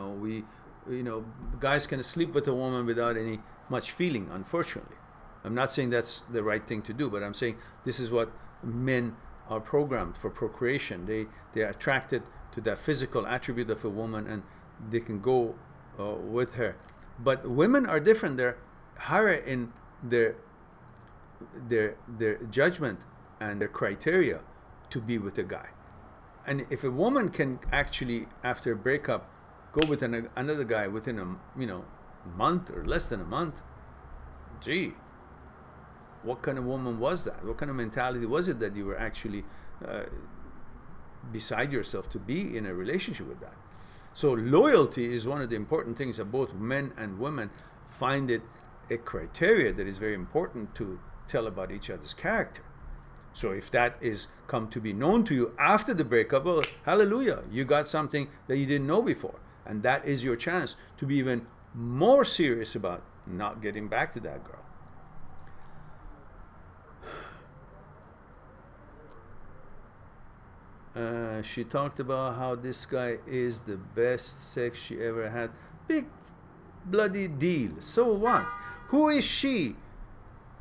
know, guys can sleep with a woman without any much feeling, unfortunately. I'm not saying that's the right thing to do, but I'm saying this is what men are programmed for procreation. They are attracted to that physical attribute of a woman, and they can go with her. But women are different. They're higher in their judgment and their criteria to be with a guy. And if a woman can actually, after a breakup, go with another guy within a month or less than a month, gee, what kind of woman was that? What kind of mentality was it that you were actually beside yourself to be in a relationship with that? So loyalty is one of the important things that both men and women find it a criteria that is very important to tell about each other's character. So if that is come to be known to you after the breakup, well, hallelujah, you got something that you didn't know before. And that is your chance to be even more serious about not getting back to that girl. She talked about how this guy is the best sex she ever had. Big bloody deal. So what? Who is she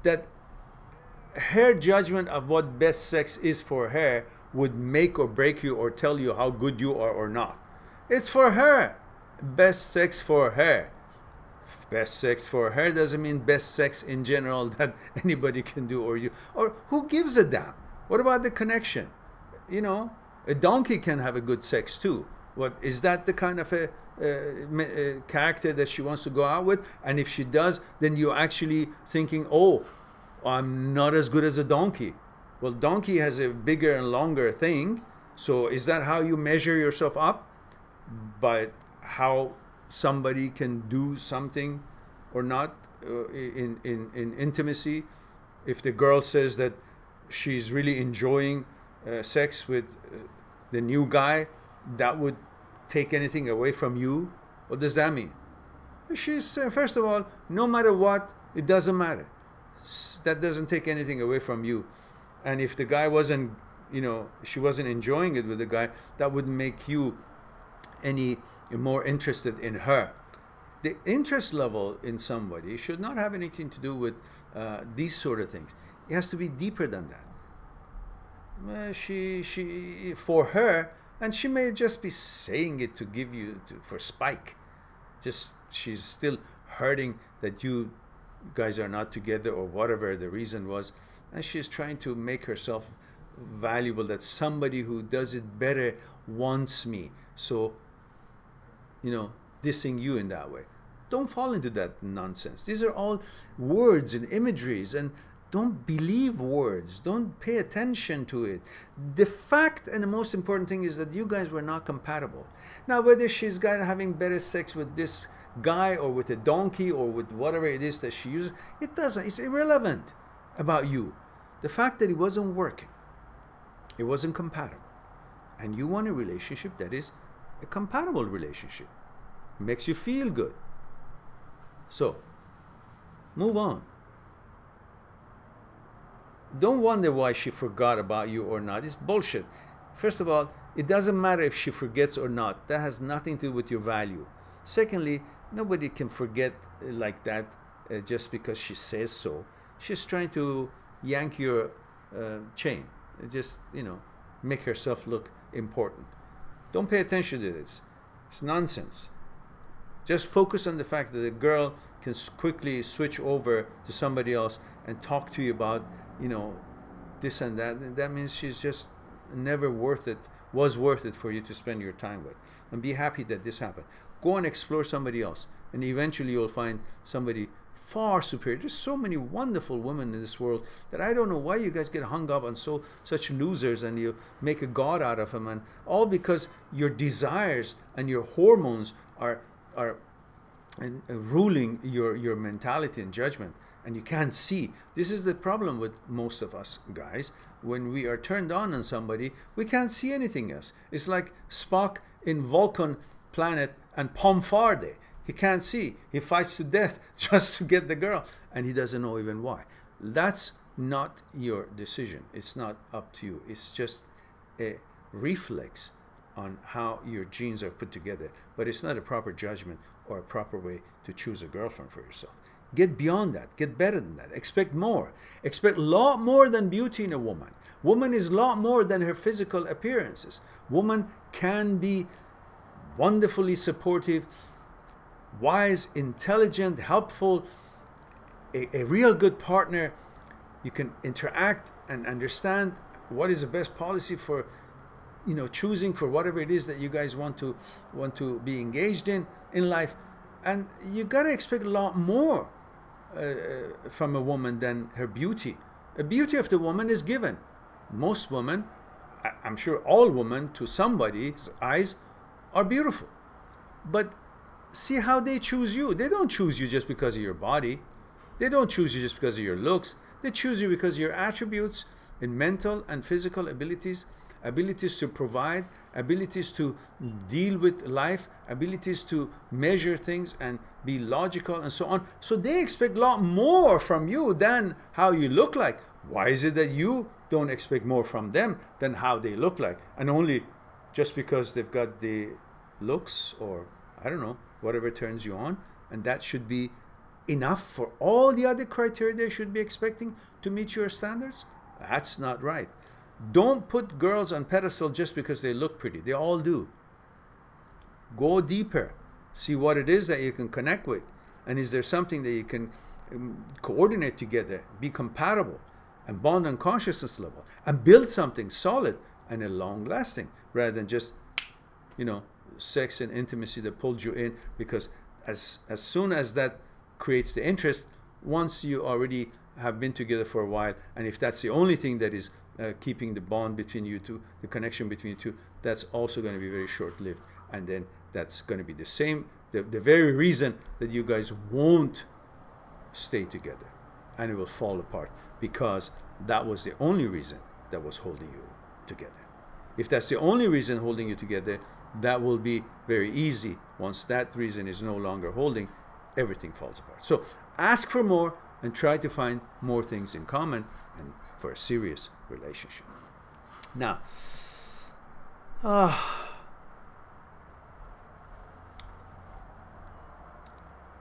that her judgment of what best sex is for her would make or break you or tell you how good you are or not? It's for her. Best sex for her. Best sex for her doesn't mean best sex in general that anybody can do, or you, or who gives a damn? What about the connection? You know, a donkey can have a good sex too. What is that the kind of a character that she wants to go out with? And if she does, then you're actually thinking, oh, I'm not as good as a donkey. Well, donkey has a bigger and longer thing. So is that how you measure yourself up? By how somebody can do something or not in intimacy? If the girl says that she's really enjoying sex with the new guy, that would take anything away from you? What does that mean? She's, first of all, no matter what, it doesn't matter. That doesn't take anything away from you. And if the guy wasn't, she wasn't enjoying it with the guy, that wouldn't make you any more interested in her. The interest level in somebody should not have anything to do with these sort of things. It has to be deeper than that. She for her, and she may just be saying it to give you for Spike. Just she's still hurting that you guys are not together or whatever the reason was, and she's trying to make herself valuable, that somebody who does it better wants me. So, dissing you in that way. Don't fall into that nonsense. These are all words and imageries, and don't believe words. Don't pay attention to it. The fact and the most important thing is that you guys were not compatible. Now, whether she's having better sex with this guy or with a donkey or with whatever it is that she uses, it's irrelevant about you. The fact that it wasn't working, it wasn't compatible, and you want a relationship that is a compatible relationship, makes you feel good. So, move on. Don't wonder why she forgot about you or not. It's bullshit. First of all, it doesn't matter if she forgets or not. That has nothing to do with your value. Secondly, nobody can forget like that just because she says so. She's trying to yank your chain. Just, make herself look important. Don't pay attention to this. It's nonsense. Just focus on the fact that a girl can quickly switch over to somebody else and talk to you about, this and that. That means she's just never was worth it for you to spend your time with. And be happy that this happened. Go and explore somebody else. And eventually you'll find somebody far superior. There's so many wonderful women in this world that I don't know why you guys get hung up on such losers, and you make a god out of them, and all because your desires and your hormones are ruling your mentality and judgment, and you can't see. This is the problem with most of us guys. When we are turned on somebody, we can't see anything else. It's like Spock in Vulcan planet and Pomfarde. He can't see. He fights to death just to get the girl, and he doesn't know even why. That's not your decision. It's not up to you. It's just a reflex on how your genes are put together, but it's not a proper judgment or a proper way to choose a girlfriend for yourself. Get beyond that. Get better than that. Expect more. Expect a lot more than beauty in a woman. Woman is a lot more than her physical appearances. Woman can be wonderfully supportive, wise, intelligent, helpful, a real good partner. You can interact and understand what is the best policy for, you know, choosing for whatever it is that you guys want to be engaged in life. And you gotta expect a lot more from a woman than her beauty. The beauty of the woman is given. Most women, I'm sure all women to somebody's eyes, are beautiful. But see how they choose you. They don't choose you just because of your body. They don't choose you just because of your looks. They choose you because of your attributes in mental and physical abilities, abilities to provide, abilities to deal with life, abilities to measure things and be logical and so on. So they expect a lot more from you than how you look like. Why is it that you don't expect more from them than how they look like? And only just because they've got the looks, or I don't know, whatever turns you on, and that should be enough for all the other criteria they should be expecting to meet your standards? That's not right. Don't put girls on pedestal just because they look pretty. They all do. Go deeper. See what it is that you can connect with. And is there something that you can coordinate together, be compatible, and bond on consciousness level, and build something solid and a long lasting, rather than just, you know, sex and intimacy that pulled you in, because as soon as that creates the interest, once you already have been together for a while, and if that's the only thing that is keeping the bond between you two, the connection between you two, that's also going to be very short-lived. And then that's going to be the same, the very reason that you guys won't stay together, and it will fall apart, because that was the only reason that was holding you together. If that's the only reason holding you together, that will be very easy. Once that reason is no longer holding, everything falls apart. So ask for more and try to find more things in common and for a serious relationship. Now,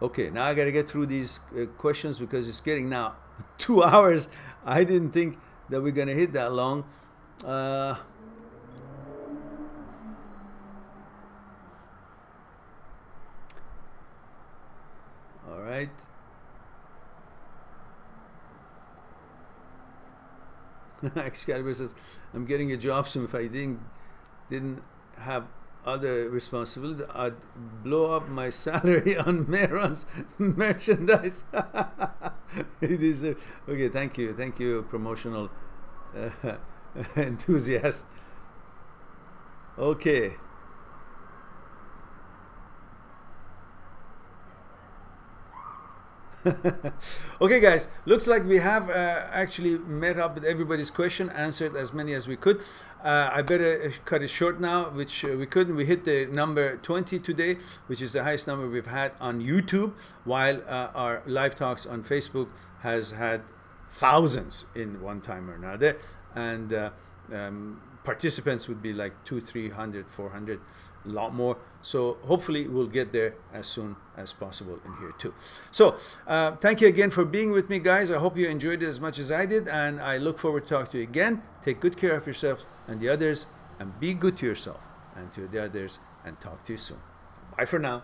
okay, now I got to get through these questions because it's getting now 2 hours. I didn't think that we're going to hit that long. All right. Excalibur says, I'm getting a job soon. If I didn't have other responsibility, I'd blow up my salary on Mehran's merchandise. Okay, thank you, promotional enthusiast. Okay. Okay, guys, looks like we have actually met up with everybody's question, answered as many as we could. I better cut it short now, which we couldn't. We hit the number 20 today, which is the highest number we've had on YouTube, while our live talks on Facebook has had thousands in one time or another, and participants would be like 200, 300, 400, a lot more. So hopefully we'll get there as soon as possible in here too. So thank you again for being with me, guys. I hope you enjoyed it as much as I did, and I look forward to talking to you again. Take good care of yourself and the others, and be good to yourself and to the others, and talk to you soon. Bye for now.